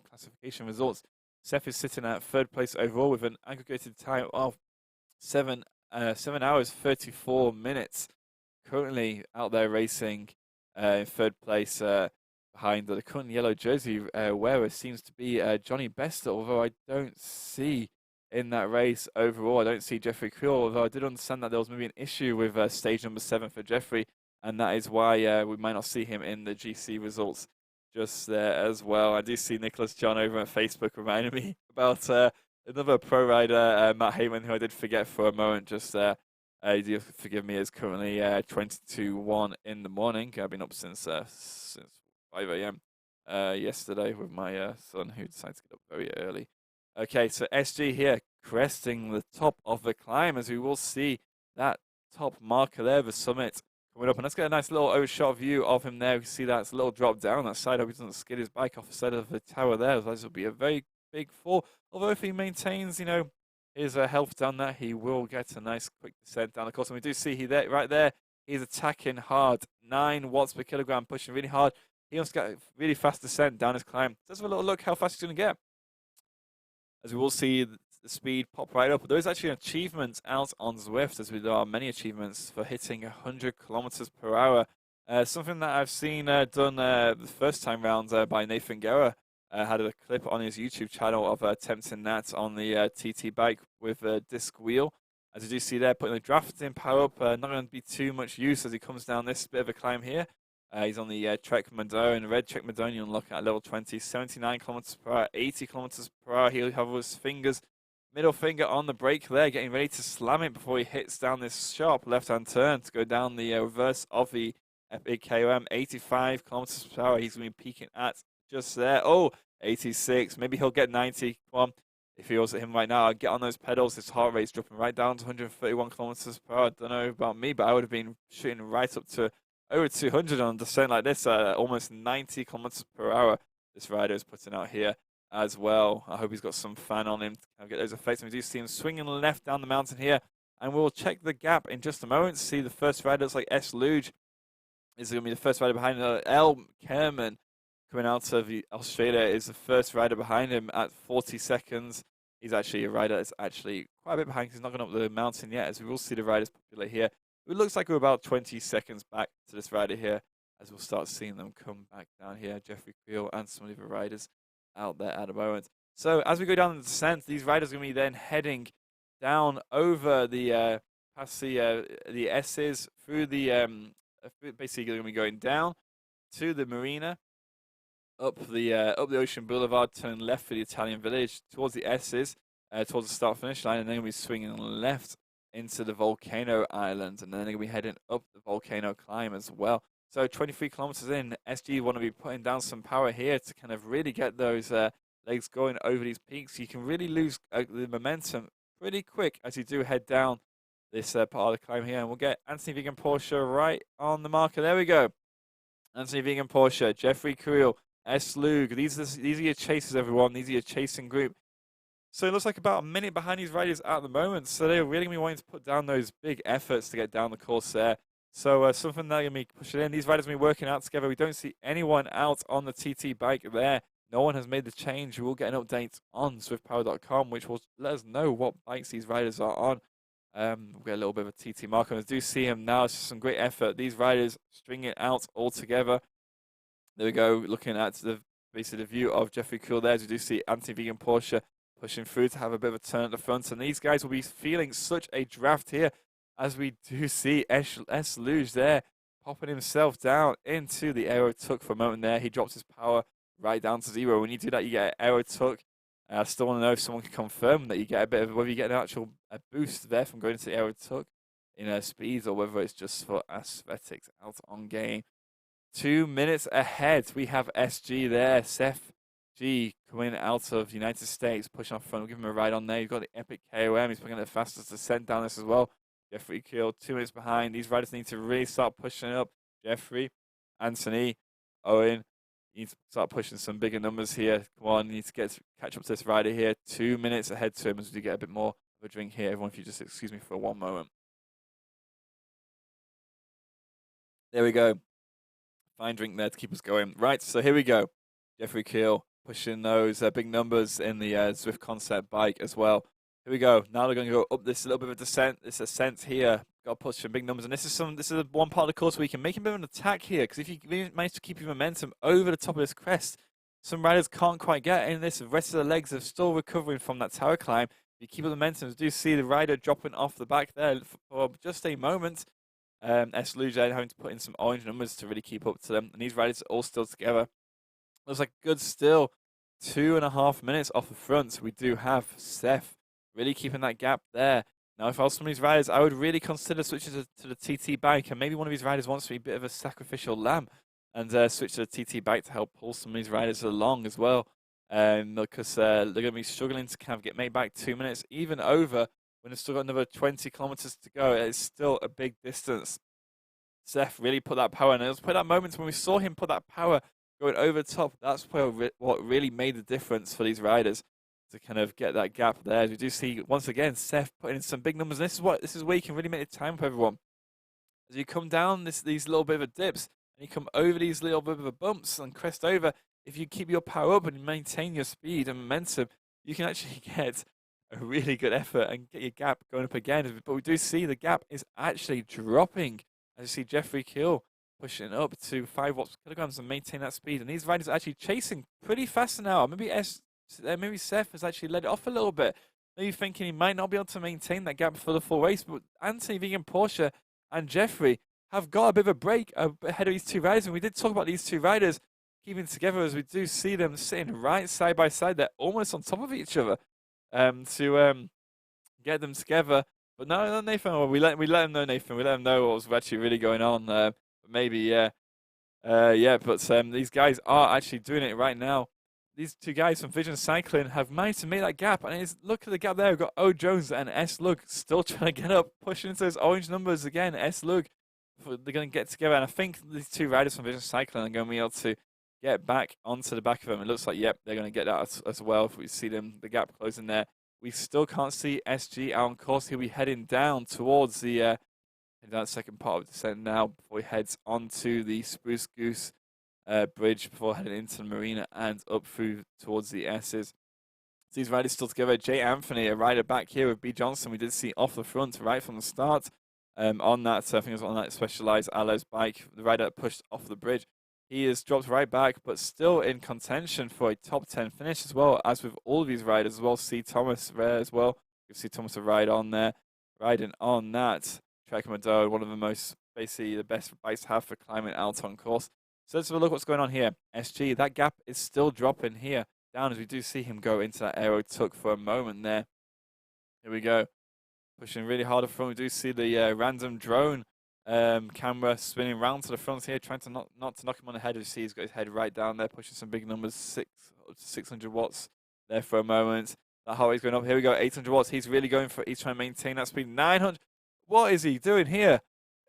classification results, Seth is sitting at 3rd place overall with an aggregated time of 7 hours 34 minutes. Currently out there racing in 3rd place behind the current yellow jersey wearer seems to be Johnny Bester, although I don't see in that race overall, I don't see Jeffrey Creel, although I did understand that there was maybe an issue with stage number 7 for Jeffrey, and that is why we might not see him in the GC results just there as well. I do see Nicholas John over on Facebook reminding me about another pro rider, Matt Heyman, who I did forget for a moment just there. You do forgive me, is currently 22:01 in the morning. I've been up since 5 a.m. Yesterday with my son, who decided to get up very early. Okay, so SG here cresting the top of the climb, as we will see that top marker there, the summit coming up. And let's get a nice little overshot view of him there. We see that's a little drop down that side. I hope he doesn't skid his bike off the side of the tower there. Otherwise, this will be a very big fall. Although if he maintains, his health down there, he will get a nice quick descent down the course. And we do see right there, he's attacking hard. 9 watts per kilogram, pushing really hard. He must get a really fast descent down his climb. Let's have a little look how fast he's going to get. As we will see the speed pop right up. But there is actually an achievement out on Zwift, as there are many achievements for hitting 100 kilometers per hour. Something that I've seen done the first time round by Nathan Guerra. Had a clip on his YouTube channel of attempting that on the TT bike with a disc wheel. As you do see there, putting the drafting power up, not going to be too much use as he comes down this bit of a climb here. He's on the Trek Madone, red Trek Madone. You unlock at level 20, 79 kilometers per hour, 80 kilometers per hour. He'll have his middle finger on the brake there, getting ready to slam it before he hits down this sharp left-hand turn to go down the reverse of the Epic KOM. 85 kilometers per hour. He's going to be peaking at just there. Oh, 86. Maybe he'll get 90. Come on. If he was at him right now, I'd get on those pedals. His heart rate's dropping right down to 131 kilometers per hour. I don't know about me, but I would have been shooting right up to over 200 on a descent like this, almost 90 kilometers per hour. This rider is putting out here as well. I hope he's got some fan on him to get those effects. And we do see him swinging left down the mountain here. And we'll check the gap in just a moment to see the first rider. Looks like S. Luge is going to be the first rider behind L. Kerman coming out of Australia is the first rider behind him at 40 seconds. He's actually a rider that's actually quite a bit behind because he's not gone up the mountain yet, as we will see the riders populate here. It looks like we're about 20 seconds back to this rider here, as we'll start seeing them come back down here. Jeffrey Creel and some of the riders out there at the moment. So as we go down the descent, these riders are going to be then heading down over the past the S's through the basically going to be going down to the marina, up the Ocean Boulevard, turning left for the Italian Village towards the S's, towards the start finish line, and then we'll be swinging left into the Volcano Island, and then they're going to be heading up the Volcano Climb as well. So 23 kilometers in, SG want to be putting down some power here to kind of really get those legs going over these peaks. You can really lose the momentum pretty quick as you do head down this part of the climb here, and we'll get Anthony Vegan Porsche right on the marker. There we go. Anthony Vegan Porsche, Jeffrey Creel, S. Lug. These are your chasers, everyone. These are your chasing group. So it looks like about a minute behind these riders at the moment. So they're really going to be wanting to put down those big efforts to get down the course there. So something they're going to be pushing in. These riders will be working out together. We don't see anyone out on the TT bike there. No one has made the change. We'll get an update on swiftpower.com, which will let us know what bikes these riders are on. We'll get a little bit of a TT marker. I do see him now. It's just some great effort. These riders string it out all together. There we go. Looking at basically the view of Jeffrey Creel there. As we do see Anthony Vegan Porsche pushing through to have a bit of a turn at the front. And these guys will be feeling such a draft here, as we do see S. Luge there popping himself down into the aero tuck for a moment there. He drops his power right down to 0. When you do that, you get an aero tuck. I still want to know if someone can confirm that you get a bit of, whether you get an actual boost there from going into the aero tuck in speeds, or whether it's just for aesthetics out on game. 2 minutes ahead, we have SG there. Seth G coming out of the United States, pushing off front. We'll give him a ride on there. You've got the epic KOM. He's picking the fastest descent down this as well. Jeffrey Keel 2 minutes behind. These riders need to really start pushing up. Jeffrey, Anthony, Owen, you need to start pushing some bigger numbers here. Come on, you need to catch up to this rider here. 2 minutes ahead to him as we do get a bit more of a drink here. Everyone, if you just excuse me for one moment. There we go. Fine drink there to keep us going. Right, so here we go. Jeffrey Keel pushing those big numbers in the Zwift concept bike as well. Here we go. Now they're going to go up this little bit of a descent. This ascent here. Got to push some big numbers. And this is one part of the course where you can make a bit of an attack here. Because if you manage to keep your momentum over the top of this crest, some riders can't quite get in this. The rest of the legs are still recovering from that tower climb. If you keep the momentum, you do see the rider dropping off the back there for just a moment. S. Lujan having to put in some orange numbers to really keep up to them. And these riders are all still together. Looks like good still. 2.5 minutes off the front. We do have Seth really keeping that gap there. Now, if I was some of these riders, I would really consider switching to the TT bike. And maybe one of these riders wants to be a bit of a sacrificial lamb and switch to the TT bike to help pull some of these riders along as well. Because they're going to be struggling to kind of get made back 2 minutes, even over when they've still got another 20 kilometers to go. It's still a big distance. Seth really put that power, and it was put that moment when we saw him put that power going over the top. That's what really made the difference for these riders to kind of get that gap there. As we do see once again Seth putting in some big numbers. And this is where you can really make the time for everyone. As you come down these little bit of dips and you come over these little bit of bumps and crest over, if you keep your power up and maintain your speed and momentum, you can actually get a really good effort and get your gap going up again. But we do see the gap is actually dropping. As you see Jeffrey Keel pushing up to 5 watts per kilograms and maintain that speed. And these riders are actually chasing pretty fast now. Maybe Seth has actually let it off a little bit. Maybe thinking he might not be able to maintain that gap for the full race. But Anthony, Vegan, Porsche and Jeffrey have got a bit of a break ahead of these two riders. And we did talk about these two riders keeping together, as we do see them sitting right side by side. They're almost on top of each other to get them together. But no, Nathan, well, we let him know, Nathan. We let him know what was actually really going on. But maybe, but these guys are actually doing it right now. These two guys from Vision Cycling have managed to make that gap. And look at the gap there. We've got O. Jones and S. Lug still trying to get up, pushing into those orange numbers again. S. Lug, they're going to get together. And I think these two riders from Vision Cycling are going to be able to get back onto the back of them. It looks like, yep, they're going to get that as well. If we see the gap closing there. We still can't see SG out on course. He'll be heading down towards the second part of the descent now before he heads onto the Spruce Goose bridge before heading into the marina and up through towards the S's. So these riders still together. Jay Anthony, a rider back here with B. Johnson, we did see off the front right from the start on that, I think it was on that Specialized Alloys bike, the rider that pushed off the bridge. He has dropped right back, but still in contention for a top 10 finish as well, as with all of these riders as well. C. Thomas there as well. You see Thomas riding on that Trek Mado, one of the most, basically the best bikes to have for climbing out on course. So let's have a look what's going on here. SG, that gap is still dropping here down as we do see him go into that aero tuck for a moment there. Here we go. Pushing really hard up front. We do see the random drone camera spinning round to the front here, trying to not to knock him on the head. As you see, he's got his head right down there, pushing some big numbers, 600 watts there for a moment. That heart rate's going up. Here we go, 800 watts. He's really going for it. He's trying to maintain that speed. 900. What is he doing here?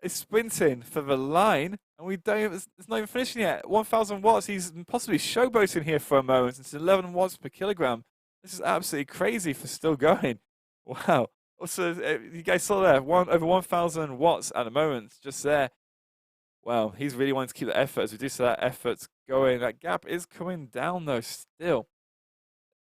He's sprinting for the line, and it's not even finishing yet. 1,000 watts. He's possibly showboating here for a moment. It's 11 watts per kilogram. This is absolutely crazy for still going. Wow. Also, you guys saw there, over 1,000 watts at the moment, just there. Wow, he's really wanting to keep the effort. As we do see that effort going, that gap is coming down though still.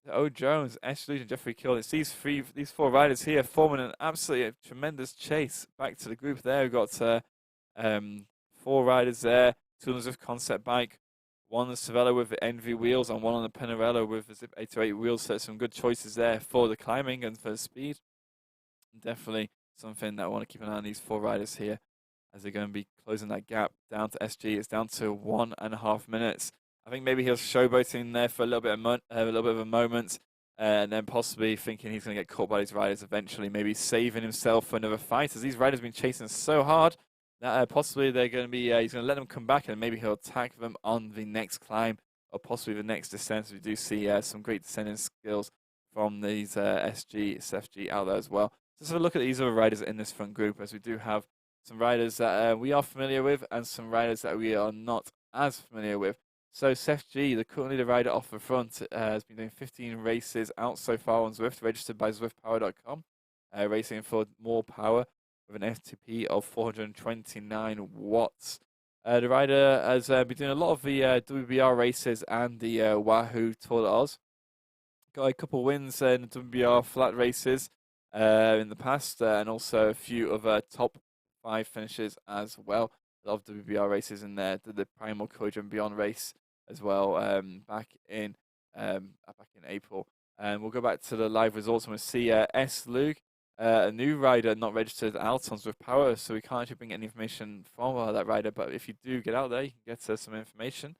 O. Jones, Ashley, and Jeffrey Keel. It's these 4 riders here forming an absolutely tremendous chase back to the group there. We've got 4 riders there, 2 on the Zwift concept bike, 1 on the Cervelo with the Envy wheels, and 1 on the Pinarello with the Zip 808 wheels. So some good choices there for the climbing and for the speed. Definitely something that I want to keep an eye on these 4 riders here. as they're going to be closing that gap down to SG. It's down to 1.5 minutes. I think maybe he was showboating there for a little bit of a moment, and then possibly thinking he's going to get caught by these riders eventually, maybe saving himself for another fight, as these riders have been chasing so hard that possibly they're going to be he's going to let them come back, and maybe he'll attack them on the next climb or possibly the next descent. We do see some great descending skills from these SFG out there as well. Just have a look at these other riders in this front group, as we do have some riders that we are familiar with and some riders that we are not as familiar with. So SFG, currently the rider off the front, has been doing 15 races out so far on Zwift, registered by ZwiftPower.com, racing for more power with an FTP of 429 watts. The rider has been doing a lot of the WBR races and the Wahoo Tour de Oz. Got a couple wins in the WBR flat races in the past, and also a few other top 5 finishes as well. A lot of WBR races in there. Did the Primal Courage and Beyond race as well back in April. And we'll go back to the live results, and we'll see S. Luke, a new rider not registered out on Zwift Power, so we can't actually bring any information from that rider. But if you do get out there, you can get some information,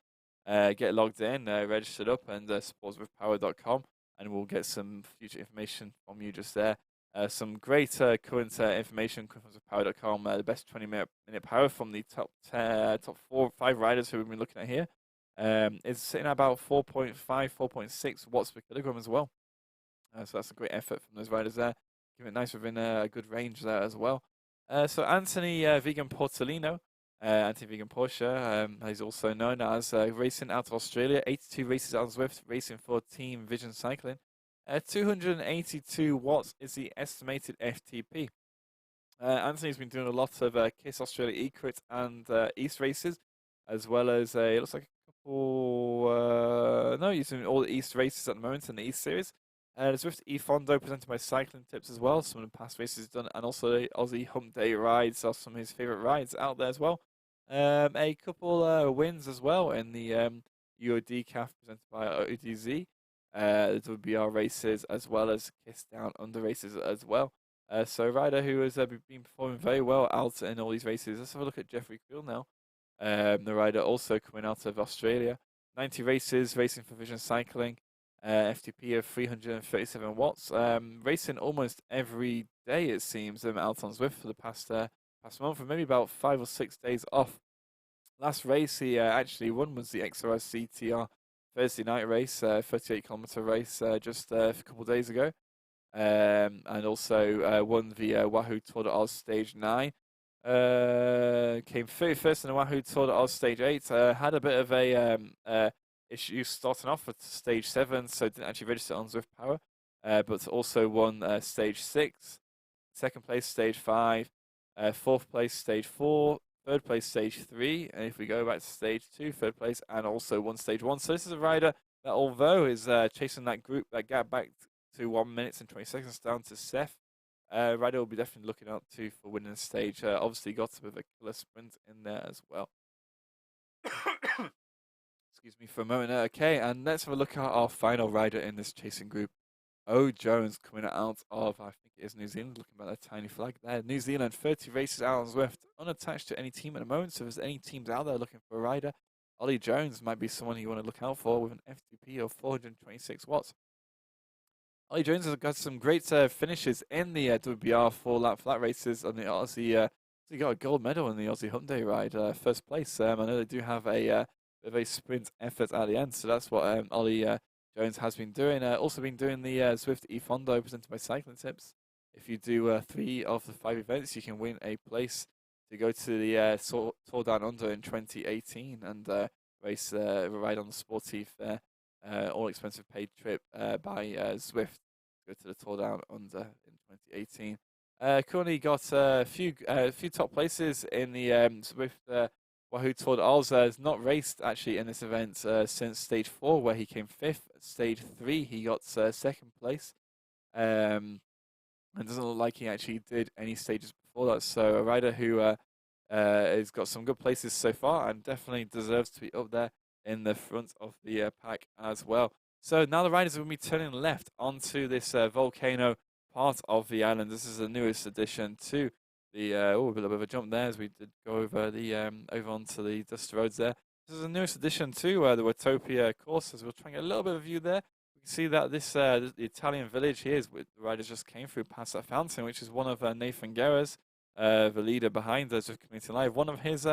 get logged in, registered up, and support ZwiftPower.com, and we'll get some future information from you just there. Some great current information from ZwiftPower.com. The best 20-minute power from the top 4 or 5 riders who we've been looking at here. Is sitting at about 4.5, 4.6 watts per kilogram as well. So that's a great effort from those riders there. Give it nice within a good range there as well. So Anthony Vegan Portolino, Anthony Vegan Porsche, he's also known as racing out of Australia. 82 races on Zwift, racing for Team Vision Cycling. 282 watts is the estimated FTP. Anthony's been doing a lot of KISS Australia E-Crit and East races, as well as it looks like a couple. No, he's doing all the East races at the moment in the East series. The Zwift E-Fondo presented by Cycling Tips as well. Some of the past races he's done, and also the Aussie Hump Day rides are some of his favourite rides out there as well. A couple wins as well in the UOD CAF presented by ODZ. The WBR races, as well as Kiss Down Under races as well. So a rider who has been performing very well out in all these races. Let's have a look at Jeffrey Creel now. The rider also coming out of Australia. 90 races, racing for Vision Cycling. FTP of 337 watts. Racing almost every day, it seems, out on Zwift for the past month, and maybe about 5 or 6 days off. Last race he actually won was the XRS CTR Thursday night race, 38-kilometer race just a couple of days ago. And also won the Wahoo Tour de Oz Stage 9. Came 31st in the Wahoo Tour de Oz Stage 8. Had a bit of a issue starting off at Stage 7, so didn't actually register on Zwift Power. But also won Stage 6. Second place, Stage 5. Fourth place, Stage 4. Third place, Stage 3. And if we go back to Stage 2, third place, and also won Stage 1. So this is a rider that, although is chasing that gap back to 1 minute and 20 seconds down to Seth, rider will be definitely looking out to for winning the stage. Obviously got a bit of a killer sprint in there as well. Excuse me for a moment. Okay, and let's have a look at our final rider in this chasing group. O. Jones coming out of, I think it is New Zealand, looking at that tiny flag there. New Zealand, 30 races out on Zwift, unattached to any team at the moment. So if there's any teams out there looking for a rider, Ollie Jones might be someone you want to look out for with an FTP of 426 watts. Ollie Jones has got some great finishes in the WBR 4-lap flat races on the Aussie. He got a gold medal in the Aussie Hump Day ride, first place. I know they do have a sprint effort at the end, so that's what Ollie Jones has been doing. Also been doing the Zwift E-Fondo presented by Cycling Tips. If you do 3 of the 5 events, you can win a place to go to the Tour Down Under in 2018 and race ride on the Sportif there. All expensive paid trip by Zwift to go to the Tour Down Under in 2018. Currently got a few top places in the Zwift Wahoo Tour de Oz. Has not raced actually in this event since Stage 4, where he came 5th. Stage 3, he got 2nd place. And doesn't look like he actually did any stages before that. So a rider who has got some good places so far and definitely deserves to be up there in the front of the pack as well. So now the riders will be turning left onto this volcano part of the island. This is the newest addition to the a little bit of a jump there as we did go over the over onto the dust roads there. This is the newest addition to the Watopia course, as we'll try and get a little bit of a view there. We can see that this the Italian village here is the riders just came through past that fountain, which is one of Nathan Guerra's, the leader behind the Zwift Community Live, one of his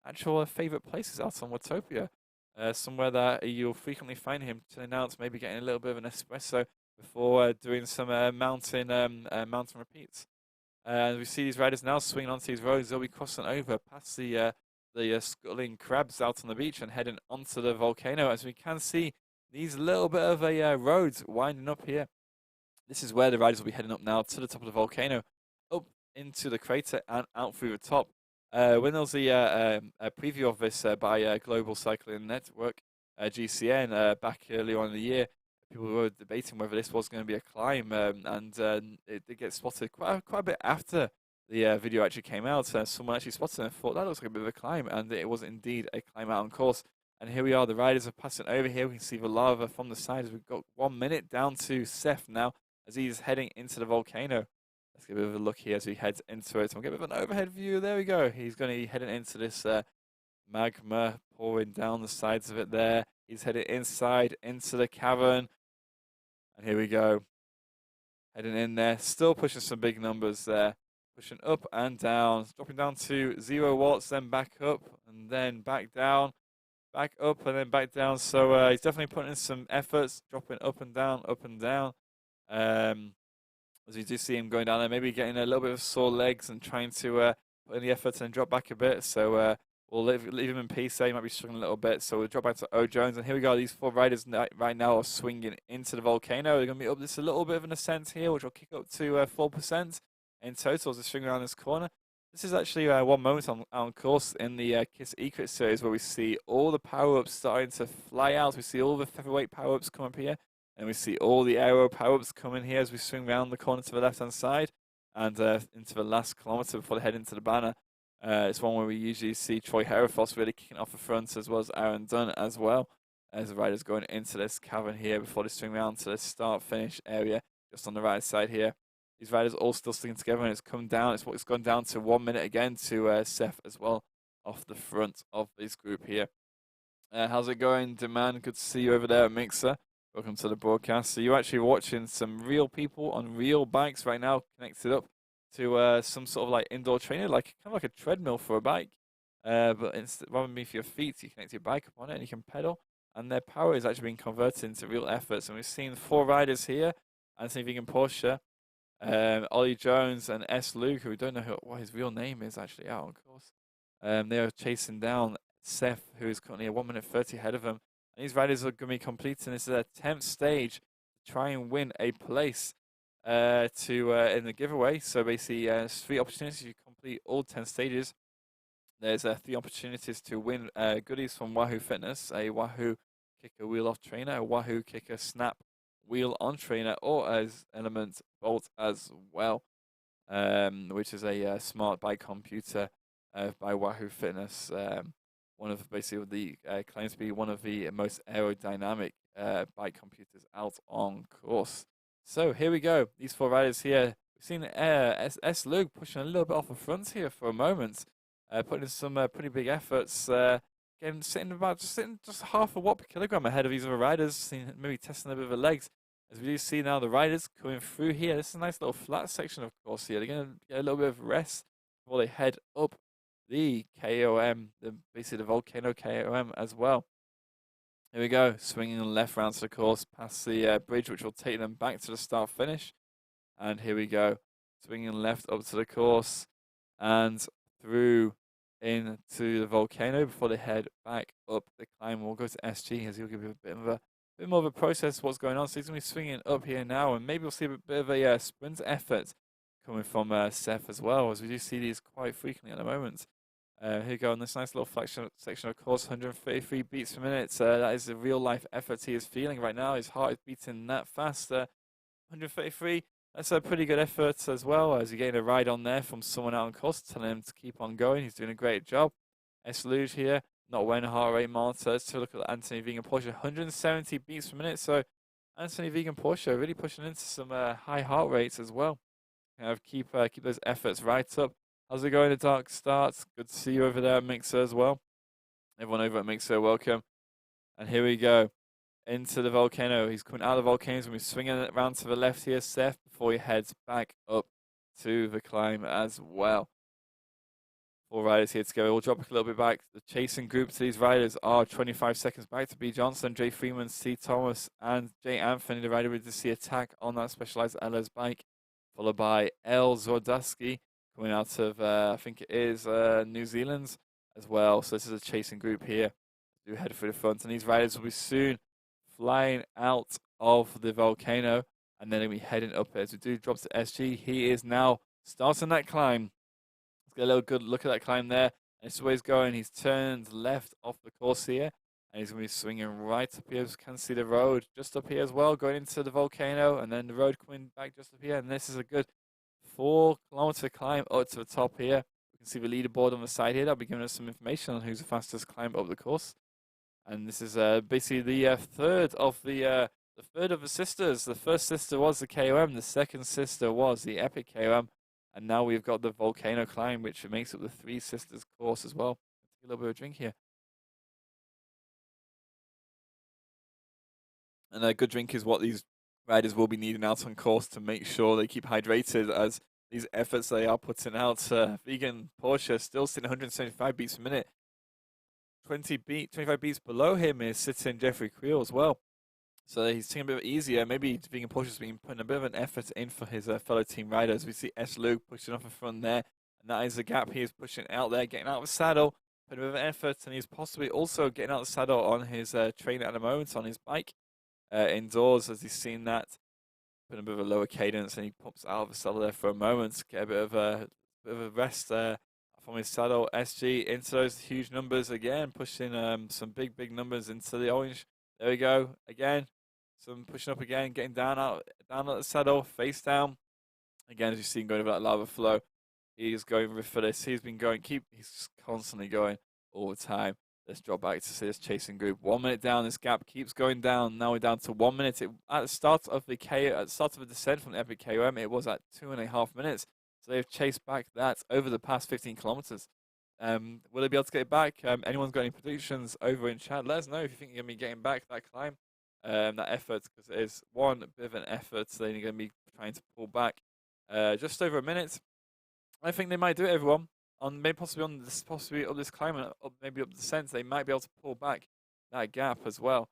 actual favourite places out on Watopia. Somewhere that you'll frequently find him turning out, maybe getting a little bit of an espresso before doing some mountain repeats. And we see these riders now swinging onto these roads. They'll be crossing over past the scuttling crabs out on the beach and heading onto the volcano. As we can see, these little bit of roads winding up here. This is where the riders will be heading up now to the top of the volcano, up into the crater and out through the top. When there was a preview of this by Global Cycling Network, GCN, back earlier on in the year, people were debating whether this was going to be a climb, and it did get spotted quite a bit after the video actually came out. Someone actually spotted it and thought that looks like a bit of a climb, and it was indeed a climb out on course. And here we are, the riders are passing over here. We can see the lava from the side as we've got 1 minute down to Seth now as he's heading into the volcano. Let's get a bit of a look here as he heads into it. We'll get a bit of an overhead view. There we go. He's going to be heading into this magma pouring down the sides of it there. He's heading inside into the cavern. And here we go. Heading in there. Still pushing some big numbers there. Pushing up and down. Dropping down to 0 watts, then back up, and then back down. Back up, and then back down. So he's definitely putting in some efforts. Dropping up and down, up and down. As you do see him going down there, maybe getting a little bit of sore legs and trying to put in the effort and drop back a bit. So we'll leave him in peace there. He might be struggling a little bit. So we'll drop back to O. Jones. And here we go. These 4 riders right now are swinging into the volcano. They're going to be up this a little bit of an ascent here, which will kick up to 4% in total as they swing around this corner. This is actually one moment on course in the Kiss Ecrit series where we see all the power-ups starting to fly out. We see all the featherweight power-ups come up here. And we see all the aero power-ups coming here as we swing around the corner to the left-hand side and into the last kilometre before they head into the banner. It's one where we usually see Troy Hereford really kicking off the front, as well as Aaron Dunn as well, as the riders going into this cavern here before they swing around to the start-finish area just on the right side here. These riders all still sticking together, and it's come down. It's gone down to 1 minute again to Seth as well off the front of this group here. How's it going, Deman? Good to see you over there at Mixer. Welcome to the broadcast. So you're actually watching some real people on real bikes right now, connected up to some sort of like indoor trainer, like kind of like a treadmill for a bike. But rather than being for your feet, you connect your bike up on it and you can pedal. And their power is actually being converted into real efforts. And we've seen 4 riders here: Anthony Vegan Porsche, Ollie Jones, and S. Luke, who we don't know what his real name is actually out on course. They are chasing down Seth, who is currently 1 minute 30 ahead of him. And these riders are going to be completing this 10th stage to try and win a place in the giveaway. So basically, 3 opportunities. You complete all 10 stages. There's 3 opportunities to win goodies from Wahoo Fitness: a Wahoo Kicker Wheel Off trainer, a Wahoo Kicker Snap Wheel On trainer, or as Element Bolt as well, which is a smart bike computer by Wahoo Fitness. One of basically the claims to be one of the most aerodynamic bike computers out on course. So here we go. These 4 riders here. We've seen S. Luke pushing a little bit off the front here for a moment, putting in some pretty big efforts. Sitting just half a watt per kilogram ahead of these other riders, maybe testing a bit of the legs. As we do see now the riders coming through here. This is a nice little flat section, of course, here. They're going to get a little bit of rest before they head up the KOM, basically the volcano KOM as well. Here we go, swinging left round to the course, past the bridge, which will take them back to the start finish. And here we go, swinging left up to the course and through into the volcano before they head back up the climb. We'll go to SG as he'll give you a bit more of a process of what's going on. So he's going to be swinging up here now, and maybe we'll see a bit of a sprint effort coming from Seth as well, as we do see these quite frequently at the moment. Here we go on this nice little section of course, 133 beats per minute. That is the real life effort he is feeling right now. His heart is beating that fast. 133, that's a pretty good effort as well, as you're getting a ride on there from someone out on course telling him to keep on going. He's doing a great job. S. Luge here, not wearing a heart rate monitor. Let's look at Anthony Vegan Porsche, 170 beats per minute. So Anthony Vegan Porsche really pushing into some high heart rates as well. Keep those efforts right up. How's it going, the Dark Starts? Good to see you over there at Mixer as well. Everyone over at Mixer, welcome. And here we go. Into the volcano. He's coming out of the volcano. He's going to be swinging it around to the left here, Seth, before he heads back up to the climb as well. 4 riders here together. We'll drop a little bit back. The chasing group to these riders are 25 seconds back to B. Johnson, Jay Freeman, C. Thomas, and Jay Anthony, the rider with the C attack on that Specialized LS bike, followed by L. Zordaski coming out of, I think it is New Zealand as well. So this is a chasing group here. Do head for the front, and these riders will be soon flying out of the volcano, and then he'll be heading up as we do drop to SG. He is now starting that climb. Let's get a little good look at that climb there. And this is where he's going. He's turned left off the course here, and he's going to be swinging right up here. You can see the road just up here as well, going into the volcano, and then the road coming back just up here. And this is a good 4-kilometer climb up to the top here. We can see the leaderboard on the side here. That'll be giving us some information on who's the fastest climb up the course. And this is basically the third of the sisters. The first sister was the KOM. The second sister was the Epic KOM. And now we've got the volcano climb, which makes up the 3 sisters course as well. Take a little bit of a drink here. And a good drink is what these riders will be needing out on course to make sure they keep hydrated as these efforts they are putting out. Vegan Porsche still sitting 175 beats per minute. 25 beats below him is sitting Jeffrey Creel as well. So he's taking a bit easier. Maybe Vegan Porsche's been putting a bit of an effort in for his fellow team riders. We see S. Luke pushing off in front there. And that is the gap he is pushing out there, getting out of the saddle, putting a bit of an effort. And he's possibly also getting out of the saddle on his trainer at the moment, on his bike, indoors, as he's seen that. Putting a bit of a lower cadence, and he pops out of the saddle there for a moment to get a bit of a rest from his saddle. SG into those huge numbers again, pushing some big numbers into the orange. There we go again. Some pushing up again, getting down at the saddle, face down. Again, as you see him going over that lava flow, he's going for this. He's been going, he's constantly going all the time. Let's drop back to see this chasing group. 1 minute down, this gap keeps going down. Now we're down to 1 minute. At the start of the descent from the Epic KOM, it was at 2.5 minutes. So they've chased back that over the past 15 kilometers. Will they be able to get it back? Anyone's got any predictions over in chat? Let us know if you think you're going to be getting back that climb, that effort, because it is one bit of an effort. So they're going to be trying to pull back just over a minute. I think they might do it, everyone. Possibly up this climb and maybe up the descent. They might be able to pull back that gap as well.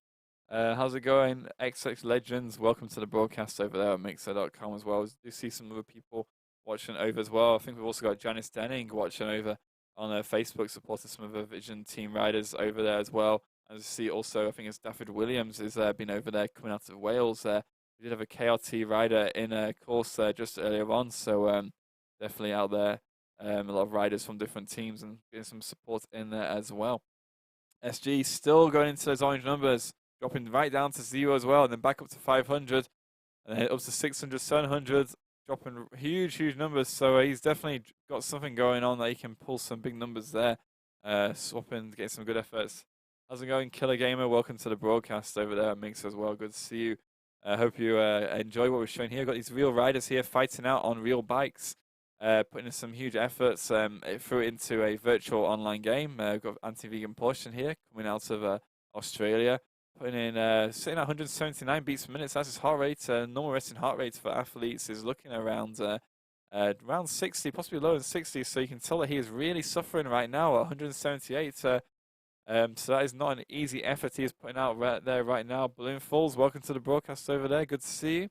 How's it going? XX Legends, welcome to the broadcast over there at Mixer.com as well. Do see some other people watching over as well. I think we've also got Janice Denning watching over on Facebook, supporting some of the Vision team riders over there as well. As you see also, I think it's Dafford Williams has been over there coming out of Wales. We did have a KRT rider in a course just earlier on, so definitely out there. A lot of riders from different teams and getting some support in there as well. SG still going into those orange numbers, dropping right down to 0 as well, and then back up to 500, and then up to 600, 700, dropping huge numbers. So he's definitely got something going on that he can pull some big numbers there, swapping, getting some good efforts. How's it going, Killer Gamer? Welcome to the broadcast over there at Mix as well. Good to see you. I hope you enjoy what we're showing here. We've got these real riders here fighting out on real bikes. Putting in some huge efforts through it into a virtual online game. We've got Anti-Vegan Portion here coming out of Australia, putting in sitting at 179 beats per minute. So that's his heart rate. Normal resting heart rate for athletes is looking around 60, possibly lower than 60. So you can tell that he is really suffering right now at 178. So that is not an easy effort he is putting out right there right now. Balloon Falls, welcome to the broadcast over there. Good to see you.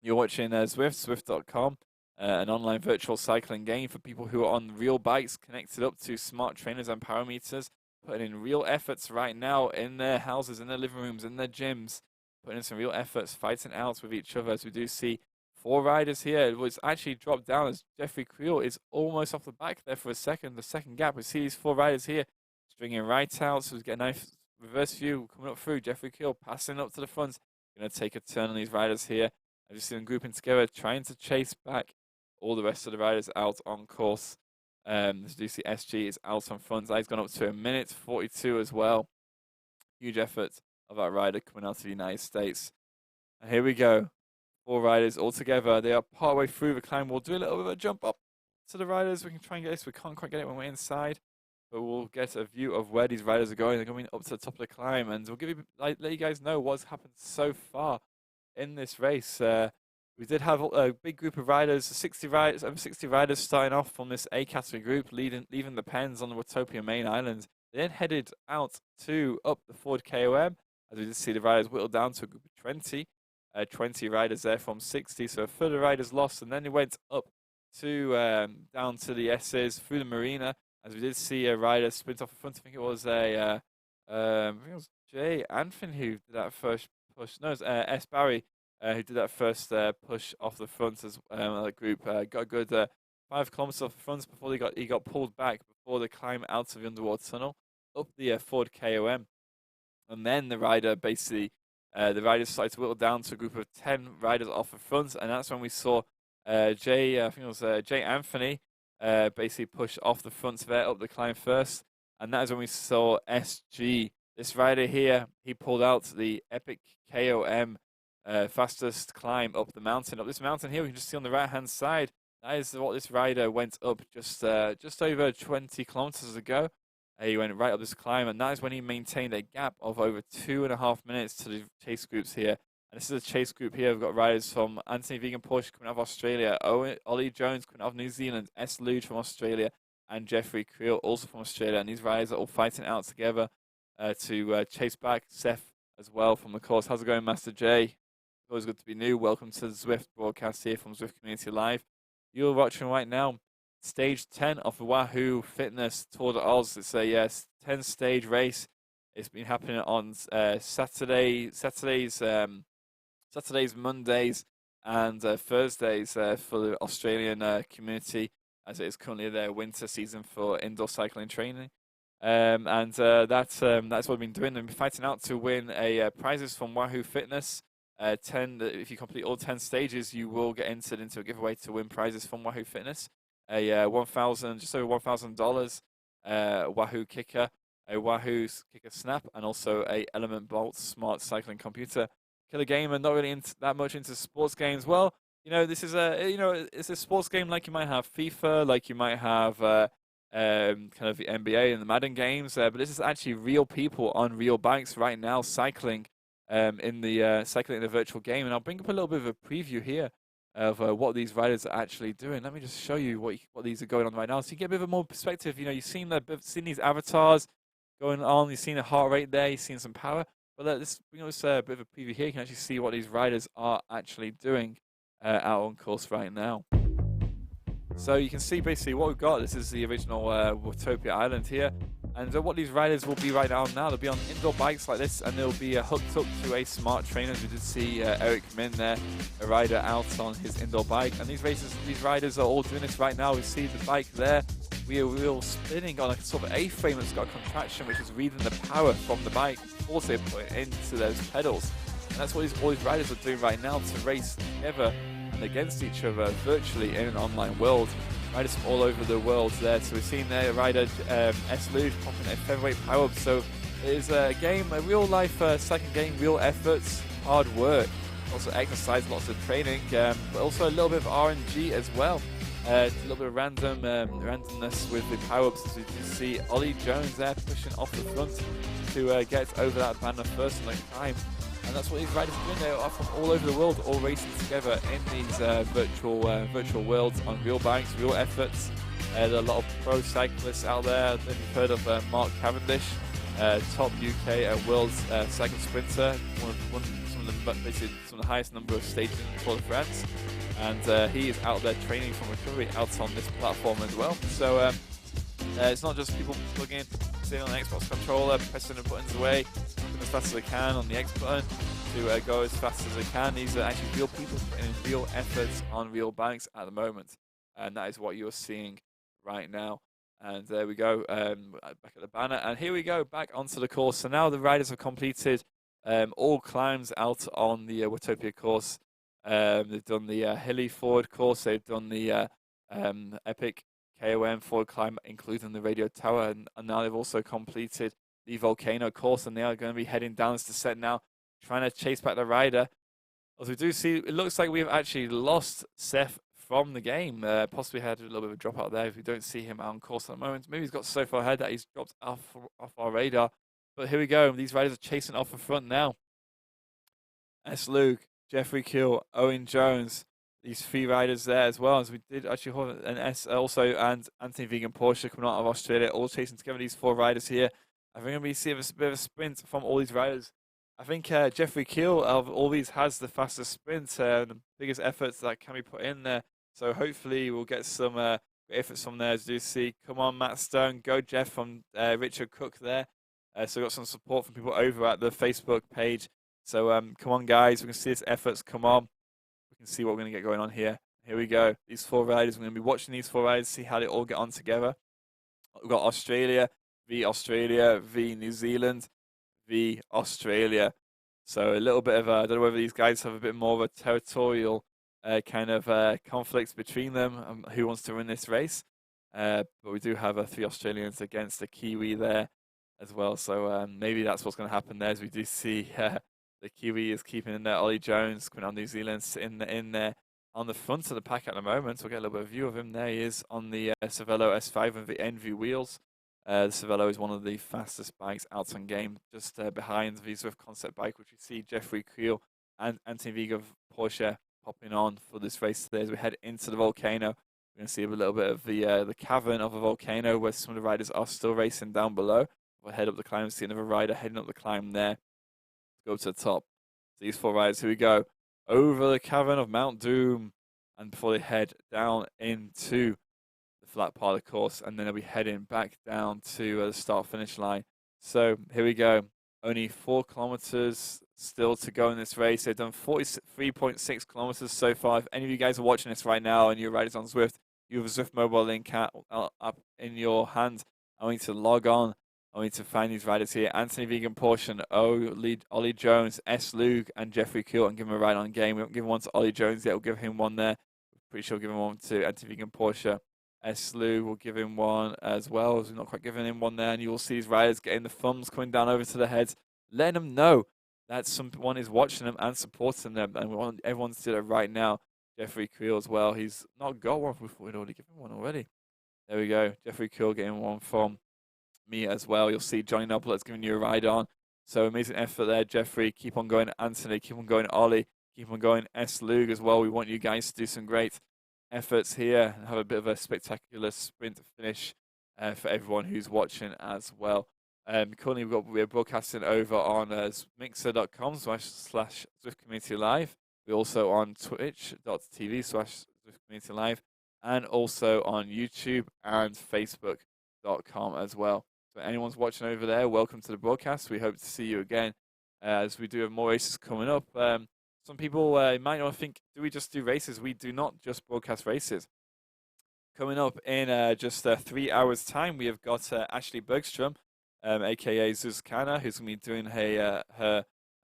You're watching Zwift, Zwift.com. An online virtual cycling game for people who are on real bikes connected up to smart trainers and power meters, putting in real efforts right now in their houses, in their living rooms, in their gyms, putting in some real efforts, fighting out with each other. As we do see 4 riders here. It was actually dropped down as Jeffrey Creel is almost off the back there for a second. The second gap, we see these 4 riders here stringing right out. So we get a nice reverse view coming up through. Jeffrey Creel passing up to the front. Going to take a turn on these riders here. I just see them grouping together, trying to chase back all the rest of the riders out on course. As you see, SG is out on front. He's gone up to 1:42 as well. Huge effort of that rider coming out of the United States. And here we go. 4 riders all together. They are partway through the climb. We'll do a little bit of a jump up to the riders. We can try and get this. We can't quite get it when we're inside, but we'll get a view of where these riders are going. They're going up to the top of the climb, and we'll give you, let you guys know what's happened so far in this race. We did have a big group of riders, 60 riders, over 60 riders starting off from this A category group, leaving the pens on the Watopia main island. They then headed out to up the Ford KOM, as we did see the riders whittled down to a group of 20. 20 riders there from 60, so a third of riders lost, and then they went up to down to the S's through the marina, as we did see a rider sprint off the front. I think it was Jay Anthony who did that first push. No, it was S Barry who did that first push off the front as the group. Got a good 5 kilometers off the front before he got pulled back before the climb out of the underwater tunnel up the Ford KOM, and then the rider basically. The riders started to whittle down to a group of 10 riders off the front, and that's when we saw Jay Anthony basically push off the front there up the climb first, and that is when we saw SG. This rider here, he pulled out the epic KOM fastest climb up the mountain. Up this mountain here, we can just see on the right-hand side. That is what this rider went up just over 20 kilometers ago. He went right up this climb, and that is when he maintained a gap of over 2.5 minutes to the chase groups here. And this is a chase group here. We've got riders from Anthony Vegan Push coming out of Australia, Ollie Jones coming out of New Zealand, S. Luge from Australia, and Jeffrey Creel also from Australia. And these riders are all fighting out together to chase back Seth as well from the course. How's it going, Master J? Always good to be new. Welcome to the Zwift broadcast here from Zwift Community Live. You're watching right now Stage 10 of the Wahoo Fitness Tour de Oz. It's a 10-stage race. It's been happening on Saturdays, Mondays, and Thursdays for the Australian community, as it is currently their winter season for indoor cycling training. That's what we've been doing. They've been fighting out to win prizes from Wahoo Fitness. If you complete all 10 stages, you will get entered into a giveaway to win prizes from Wahoo Fitness. Just over $1,000 Wahoo kicker, a Wahoo kicker snap, and also a Element Bolt smart cycling computer. Killer game, and not really that much into sports games. Well, this is it's a sports game like you might have FIFA, like you might have kind of the NBA and the Madden games, but this is actually real people on real bikes right now cycling in the virtual game. And I'll bring up a little bit of a preview here of what these riders are actually doing. Let me just show you what these are going on right now, so you get a bit of a more perspective. You've seen these avatars going on, you've seen the heart rate there, you've seen some power. But let's bring us a bit of a preview here. You can actually see what these riders are actually doing out on course right now. So you can see basically what we've got. This is the original Watopia Island here. And what these riders will be right now, they'll be on indoor bikes like this, and they'll be hooked up to a smart trainer. We did see Eric Min there, a rider out on his indoor bike. And these riders are all doing this right now. We see the bike there. We are all spinning on a sort of A-frame that's got a contraction, which is reading the power from the bike before they put it into those pedals. And that's what all these riders are doing right now, to race together and against each other virtually in an online world. Riders from all over the world there. So we've seen there rider S. Luge popping a featherweight power up. So it is a game, a real life cycling game, real efforts, hard work, also exercise, lots of training, but also a little bit of RNG as well. A little bit of randomness with the power ups. So you can see Ollie Jones there pushing off the front to get over that banner first on the climb. And that's what these riders are doing. They are from all over the world, all racing together in these virtual worlds on real bikes, real efforts. There are a lot of pro cyclists out there. Then you've heard of Mark Cavendish, top UK world cycle sprinter, some of the highest number of stages in the Tour de France. And he is out there training from recovery out on this platform as well. So it's not just people plugging in, sitting on an Xbox controller, pressing the buttons away, as fast as they can on the X button to go as fast as they can. These are actually real people putting in real efforts on real bikes at the moment, and that is what you're seeing right now. And there we go, back at the banner, and here we go back onto the course. So now the riders have completed all climbs out on the Watopia course. They've done the hilly forward course, they've done the epic KOM forward climb, including the radio tower, and now they've also completed the volcano course, and they are going to be heading down this descent now, trying to chase back the rider. As we do see, it looks like we have actually lost Seth from the game. Possibly had a little bit of a drop out there if we don't see him out on course at the moment. Maybe he's got so far ahead that he's dropped off our radar. But here we go. These riders are chasing off the front now. S. Luke, Jeffrey Keel, Owen Jones. These 3 riders there as well, as we did actually have an S also, and Anthony Vegan Porsche coming out of Australia, all chasing together these 4 riders here. I think we see a bit of a sprint from all these riders. I think Jeffrey Keel of all these has the fastest sprint, the biggest efforts that can be put in there. So hopefully we'll get some efforts from there. As you see, come on, Matt Stone, go Jeff from Richard Cook there. So we got some support from people over at the Facebook page. So come on, guys, we can see his efforts. Come on, we can see what we're going to get going on here. Here we go. These 4 riders, we're going to be watching these 4 riders, see how they all get on together. We've got Australia v New Zealand v Australia. So a little bit of I don't know whether these guys have a bit more of a territorial kind of conflict between them, who wants to win this race. But we do have 3 Australians against a Kiwi there as well. So maybe that's what's going to happen there, as we do see the Kiwi is keeping in there. Ollie Jones coming on New Zealand, sitting in there on the front of the pack at the moment. So we'll get a little bit of view of him there. He is on the Cervelo S5 with the Envy wheels. The Cervelo is one of the fastest bikes out on game, just behind the Zwift concept bike, which we see Jeffrey Keel and Anthony Vega of Porsche popping on for this race today. As we head into the volcano, we're going to see a little bit of the cavern of a volcano where some of the riders are still racing down below. We'll head up the climb, see another rider heading up the climb there. Go to the top. These 4 riders, here we go. Over the cavern of Mount Doom. And before they head down into the flat part of the course, and then they'll be heading back down to the start-finish line. So here we go. Only 4 kilometers still to go in this race. They've done 43.6 kilometers so far. If any of you guys are watching this right now and you're riders on Zwift, you have a Zwift mobile link up in your hand. I want you to log on. I want you to find these riders here. Anthony Vegan Porsche, Ollie Jones, S. Luke, and Jeffrey Keel, and give him a ride on game. We won't give one to Ollie Jones yet. We'll give him one there. Pretty sure we'll give him one to Anthony Vegan Porsche. S. Luke will give him one as well, as we're not quite giving him one there. And you will see these riders getting the thumbs coming down over to the heads, letting them know that someone is watching them and supporting them. And we want everyone to do that right now. Jeffrey Keel as well. He's not got one. We thought we'd already given one already. There we go. Jeffrey Keel getting one from me as well. You'll see Johnny Noblet's giving you a ride on. So amazing effort there, Jeffrey. Keep on going, Anthony. Keep on going, Ollie. Keep on going, S. Luke as well. We want you guys to do some great efforts here and have a bit of a spectacular sprint finish for everyone who's watching as well. Currently, we're broadcasting over on mixer.com/Zwift Community Live. We're also on twitch.tv/Zwift Community Live, and also on YouTube and Facebook.com as well. So anyone's watching over there, welcome to the broadcast. We hope to see you again as we do have more races coming up. Some people might not think, do we just do races? We do not just broadcast races. Coming up in just 3 hours' time, we have got Ashley Bergstrom, a.k.a. Zuzkana, who's going to be doing her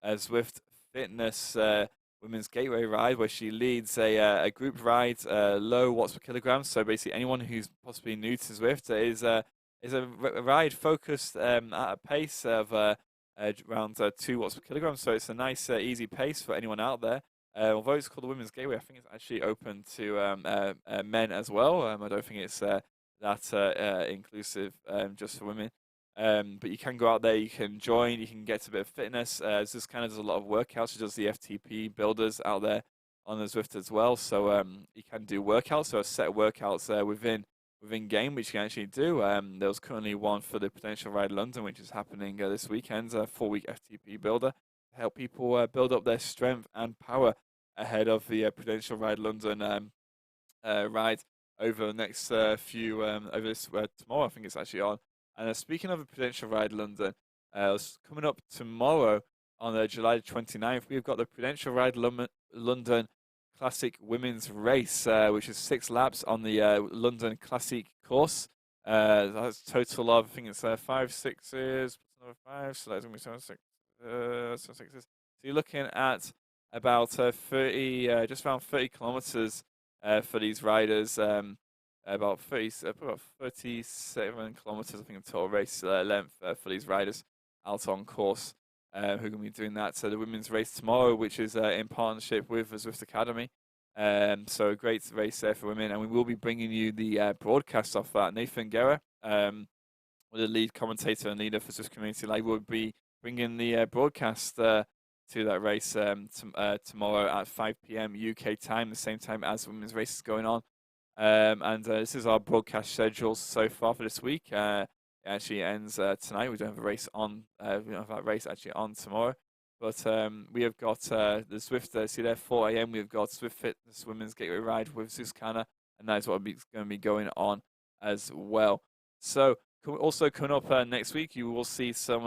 Zwift Fitness Women's Gateway ride, where she leads a group ride, low watts per kilogram. So basically anyone who's possibly new to Zwift is a ride focused at a pace of around 2 watts per kilogram. So it's a nice, easy pace for anyone out there. Although it's called the Women's Gateway, I think it's actually open to men as well. I don't think it's that inclusive just for women. But you can go out there, you can join, you can get a bit of fitness. This kind of does a lot of workouts. She does the FTP builders out there on the Zwift as well. So you can do workouts, so a set of workouts within game, which you can actually do. There was currently one for the Potential Ride London, which is happening this weekend, a 4-week FTP builder to help people build up their strength and power ahead of the Potential Ride London ride over the next few, over this tomorrow, I think it's actually on. And speaking of the Prudential Ride London, coming up tomorrow on July 29th, we've got the Prudential Ride London Classic Women's Race, which is 6 laps on the London Classic course. That's a total of, I think it's 5 6s, another 5, so that's going to be 7 6s. So you're looking at about 30, just around 30 kilometers for these riders. About 37 kilometers, I think, of total race length for these riders out on course who are going to be doing that. So the women's race tomorrow, which is in partnership with the Zwift Academy, So a great race there for women, and we will be bringing you the broadcast of that. Nathan Guerra, the lead commentator and leader for Swiss Community Live, will be bringing the broadcast to that race tomorrow at 5 p.m. UK time, the same time as the women's race is going on. And this is our broadcast schedule so far for this week. It actually ends tonight. We don't have a race on. We don't have that race actually on tomorrow. But we have got the Zwift, see there, 4 a.m. We've got Zwift Fitness Women's Gateway Ride with Zuzkana, and that is what is going to be going on as well. So also coming up next week, you will see some,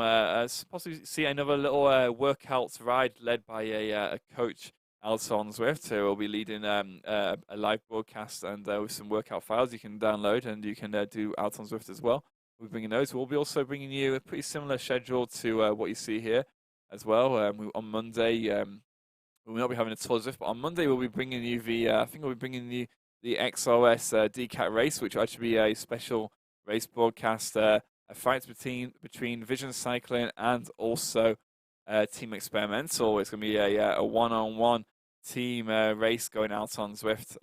possibly see another little workout ride led by a coach, Alton Zwift, who will be leading a live broadcast and with some workout files you can download, and you can do Alton Zwift as well. We'll be bringing those. We'll be also bringing you a pretty similar schedule to what you see here as well. On Monday, we will not be having a Tour de Zwift, but on Monday we'll be bringing you I think we'll be bringing you the XOS DCAT race, which will actually be a special race broadcast, a fight between Vision Cycling and also Team Experimental. It's going to be a one-on-one team race going out on Zwift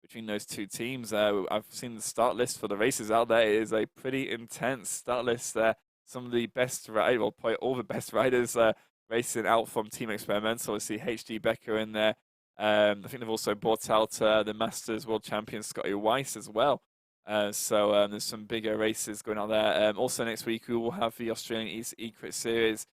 between those two teams. I've seen the start list for the races out there. It is a pretty intense start list there. Some of the best riders, well, probably all the best riders racing out from Team Experimental. I see HD Becker in there. I think they've also brought out the Masters World Champion Scotty Weiss as well. So there's some bigger races going on there. Also next week we will have the Australian East Equit Series,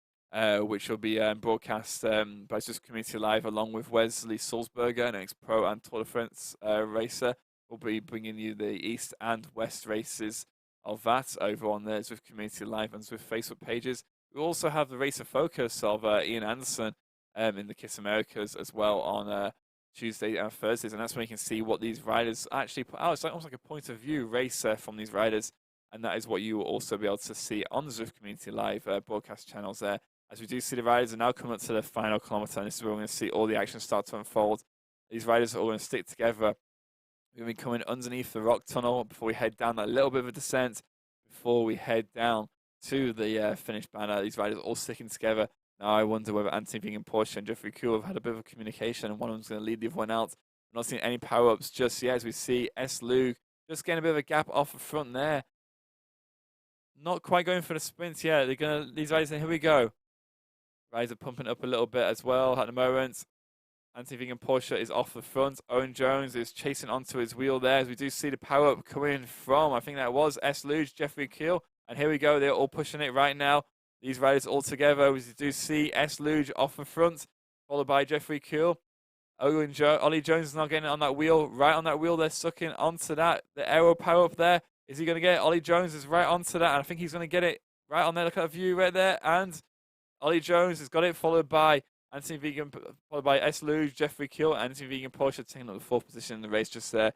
which will be broadcast by Swiss Community Live along with Wesley Sulzberger, an ex-pro and Tour de France racer. We'll be bringing you the East and West races of that over on the Swift Community Live and Swift Facebook pages. We also have the Racer Focus of Ian Anderson in the KISS Americas as well on Tuesday and Thursdays, and that's when you can see what these riders actually put out. It's almost like a point of view race from these riders, and that is what you will also be able to see on the Swift Community Live broadcast channels there. As we do see the riders are now coming up to the final kilometre, and this is where we're going to see all the action start to unfold. These riders are all going to stick together. We're going to be coming underneath the rock tunnel before we head down that little bit of a descent, before we head down to the finish banner. These riders are all sticking together. Now I wonder whether Anthony Ving, Porsche and Jeffrey Kuhl have had a bit of a communication, and one of them's going to lead the other one out. I'm not seeing any power-ups just yet, as we see S. Lug just getting a bit of a gap off the front there. Not quite going for the sprint yet. These riders saying, here we go. Riders are pumping up a little bit as well at the moment. Anthony Ving and Porsche is off the front. Owen Jones is chasing onto his wheel there, as we do see the power-up coming from, I think that was S. Luge, Jeffrey Keel. And here we go, they're all pushing it right now. These riders all together, as you do see S. Luge off the front, followed by Jeffrey Keel. Ollie Jones is now getting on that wheel, right on that wheel. They're sucking onto that. The aero power-up there. Is he going to get it? Ollie Jones is right onto that, and I think he's going to get it right on there. Look at the view right there. And Ollie Jones has got it, followed by Anthony Vegan, followed by S. Luge, Jeffrey Keel, Anthony Vegan, Porsche taking up the fourth position in the race just there.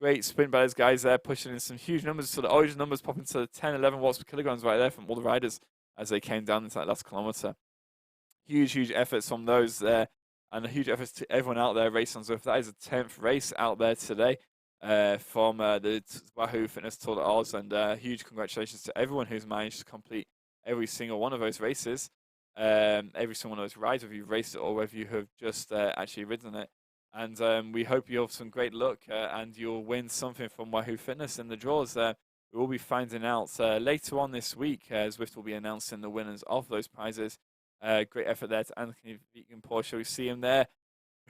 Great sprint by those guys there, pushing in some huge numbers. So the origin numbers popping to 10, 11 watts per kilograms right there from all the riders as they came down into that last kilometre. Huge efforts from those there, and a huge efforts to everyone out there racing on Zwift. That is the 10th race out there today from the Wahoo Tour de Oz, and huge congratulations to everyone who's managed to complete every single one of those races. Every single one of those rides, whether you've raced it or whether you have just actually ridden it. And we hope you have some great luck and you'll win something from Wahoo Fitness in the draws. We will be finding out later on this week. Zwift will be announcing the winners of those prizes. Great effort there to Anthony Vegan Porsche. We see him there.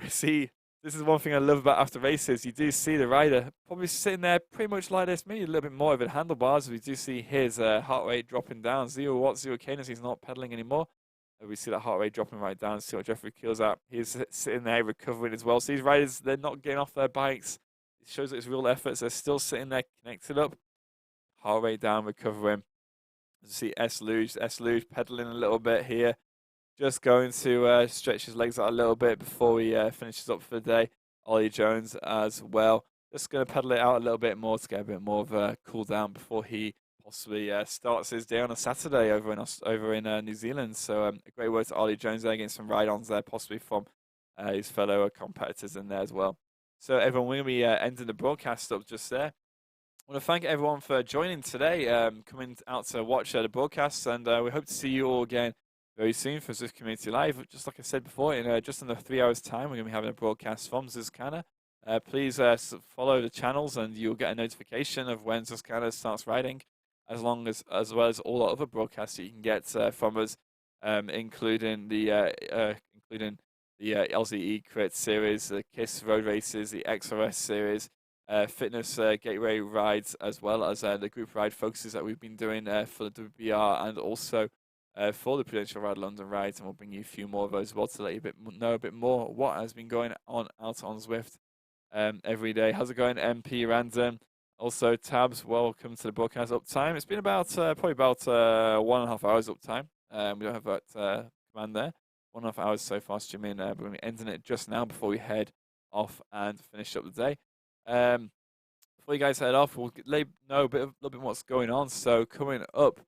See, this is one thing I love about after races. You do see the rider probably sitting there pretty much like this, maybe a little bit more over the handlebars. We do see his heart rate dropping down. 0 watts, 0 cadence. He's not pedaling anymore. We see that heart rate dropping right down. See what Jeffrey Keel's at. He's sitting there recovering as well. So these riders, they're not getting off their bikes. It shows that it's real efforts. They're still sitting there connected up. Heart rate down, recovering. You see S. Luge pedaling a little bit here. Just going to stretch his legs out a little bit before he finishes up for the day. Ollie Jones as well. Just going to pedal it out a little bit more to get a bit more of a cool down before he possibly starts his day on a Saturday over in New Zealand. So a great word to Ollie Jones there, getting some ride-ons there, possibly from his fellow competitors in there as well. So everyone, we're going to be ending the broadcast up just there. I want to thank everyone for joining today, coming out to watch the broadcasts, and we hope to see you all again very soon for Zwift Community Live. Just like I said before, in just under 3 hours' time, we're going to be having a broadcast from Zuzkana. please follow the channels and you'll get a notification of when Zwift starts riding, as well as all our other broadcasts that you can get from us, including the LZE Crit series, the KISS Road Races, the XRS series, fitness gateway rides, as well as the group ride focuses that we've been doing for the WBR and also for the Prudential Ride London rides, and we'll bring you a few more of those as well to let you know a bit more what has been going on out on Zwift every day. How's it going, MP Random? Also, Tabs, welcome to the broadcast uptime. It's been about probably about 1.5 hours uptime. We don't have that command there. 1.5 hours so far streaming. We're going to be ending it just now before we head off and finish up the day. Before you guys head off, we'll know a little bit what's going on. So coming up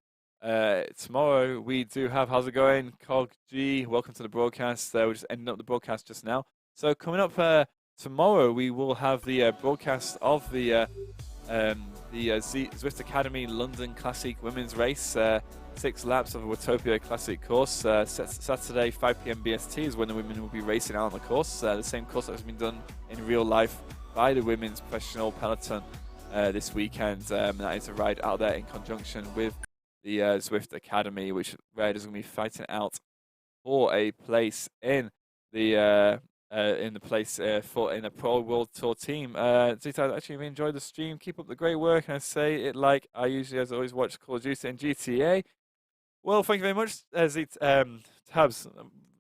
tomorrow, we do have, how's it going, Cog G? Welcome to the broadcast. We're just ending up the broadcast just now. So coming up tomorrow, we will have the broadcast of the Zwift Academy London Classic Women's Race. 6 laps of a Watopia Classic course. Saturday, 5 p.m. BST is when the women will be racing out on the course. The same course that has been done in real life by the women's professional peloton this weekend. That is a ride out there in conjunction with the Zwift Academy, which riders are going to be fighting out for a place in the in a Pro World Tour team. Zita, I actually really enjoyed the stream. Keep up the great work, and I say it like I usually, as always, watch Call of Duty and GTA. Well, thank you very much, Tabs.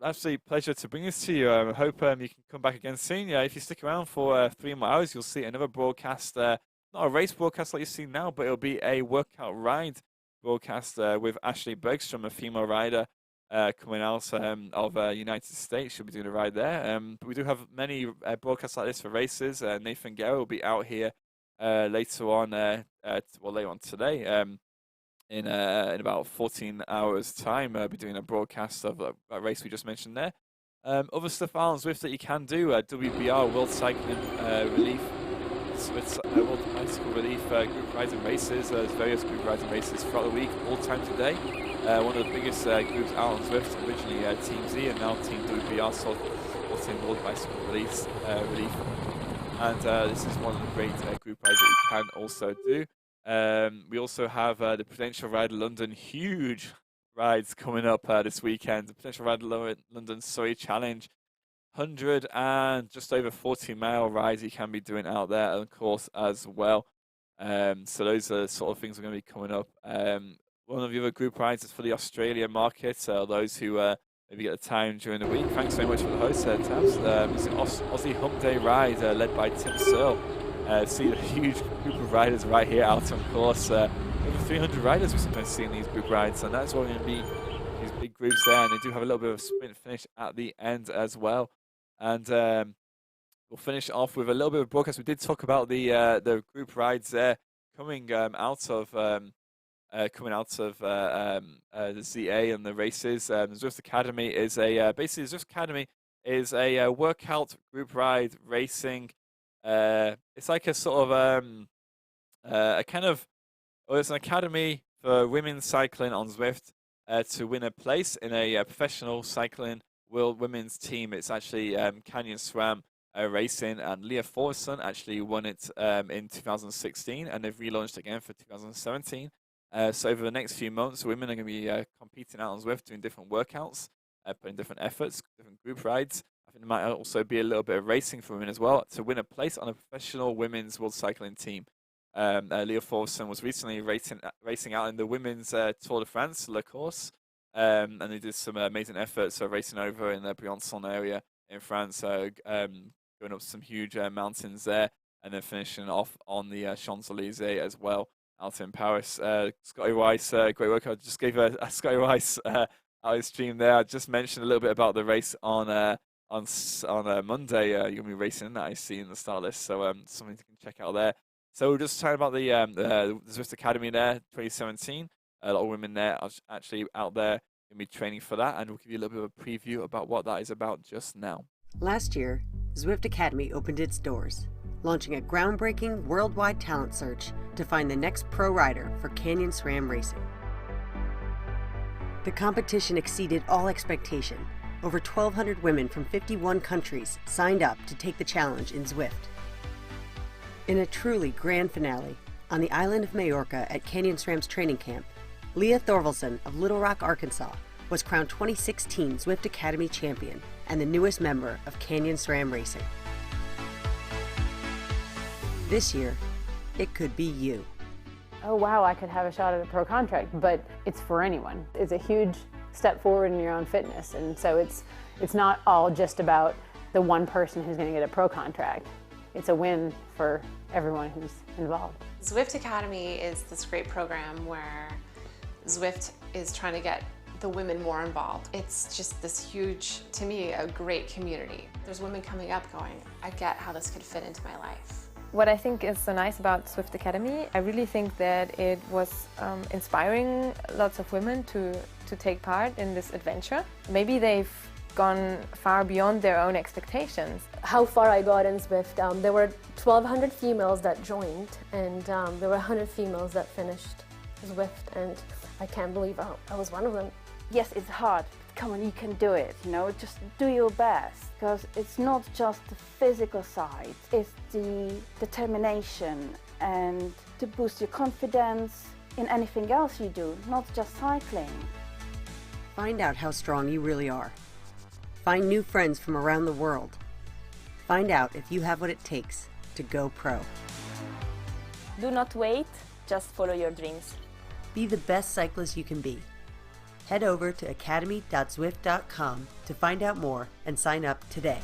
Absolute pleasure to bring this to you. I hope you can come back again soon. Yeah, if you stick around for 3 more hours, you'll see another broadcast. Not a race broadcast like you see now, but it'll be a workout ride broadcast with Ashley Bergstrom, a female rider coming out of United States. She'll be doing a ride there. But we do have many broadcasts like this for races. Nathan Guerra will be out here later on today. In about 14 hours' time, be doing a broadcast of that race we just mentioned there. Other stuff on Zwift that you can do: WBR World Cycling Relief, World Bicycle Relief group rides and races. There's various group rides and races throughout the week, all time today. One of the biggest groups out on Zwift, originally Team Z and now Team WBR, supporting World Bicycle Relief. And this is one of the great group rides that you can also do. We also have the Prudential Ride London huge rides coming up this weekend. The Prudential Ride London Challenge, 100 and just over 40-mile rides you can be doing out there, of course, as well. So those are the sort of things that are going to be coming up. One of the other group rides is for the Australian market. Those who maybe get the time during the week. Thanks very much for the host, Tabs. It's an Aussie Hump Day ride led by Tim Searle. See the huge group of riders right here out on course. Over 300 riders we sometimes see in these group rides, and that's why we're going to be these big groups there. And they do have a little bit of a sprint finish at the end as well. And we'll finish off with a little bit of broadcast. We did talk about the group rides there coming out of the ZA and the races. The Zwift Academy is basically the Zwift Academy is a workout group ride racing. It's like a sort of it's an academy for women cycling on Zwift to win a place in a professional cycling world women's team. It's actually Canyon SRAM Racing, and Leah Forson actually won it in 2016, and they've relaunched again for 2017. So over the next few months, women are going to be competing out on Zwift, doing different workouts, putting different efforts, different group rides. I think there might also be a little bit of racing for women as well to win a place on a professional women's world cycling team. Leah Forson was recently racing out in the women's Tour de France, Le Course, and they did some amazing efforts racing over in the Briançon area in France, going up some huge mountains there, and then finishing off on the Champs-Élysées as well, out in Paris. Scotty Rice, great work. I just gave a Scotty Rice out his stream there. I just mentioned a little bit about the race on Monday. You're going to be racing in that, I see, in the start list, so something you can check out there. So we're just talking about the Zwift Academy there, 2017. A lot of women there are actually out there going to be training for that, and we'll give you a little bit of a preview about what that is about just now. Last year, Zwift Academy opened its doors, launching a groundbreaking worldwide talent search to find the next pro rider for Canyon SRAM Racing. The competition exceeded all expectation. Over 1,200 women from 51 countries signed up to take the challenge in Zwift. In a truly grand finale, on the island of Majorca at Canyon SRAM's training camp, Leah Thorvaldsen of Little Rock, Arkansas, was crowned 2016 Zwift Academy champion and the newest member of Canyon SRAM Racing. This year, it could be you. Oh wow, I could have a shot at a pro contract, but it's for anyone. It's a huge step forward in your own fitness, and so it's not all just about the one person who's going to get a pro contract. It's a win for everyone who's involved. Zwift Academy is this great program where Zwift is trying to get the women more involved. It's just this huge, to me, a great community. There's women coming up going, I get how this could fit into my life. What I think is so nice about Zwift Academy, I really think that it was inspiring lots of women to take part in this adventure. Maybe they've gone far beyond their own expectations. How far I got in Zwift, there were 1,200 females that joined, and there were 100 females that finished Zwift, and I can't believe I was one of them. Yes, it's hard. Come on, you can do it, just do your best. Because it's not just the physical side, it's the determination and to boost your confidence in anything else you do, not just cycling. Find out how strong you really are. Find new friends from around the world. Find out if you have what it takes to go pro. Do not wait, just follow your dreams. Be the best cyclist you can be. Head over to academy.zwift.com to find out more and sign up today.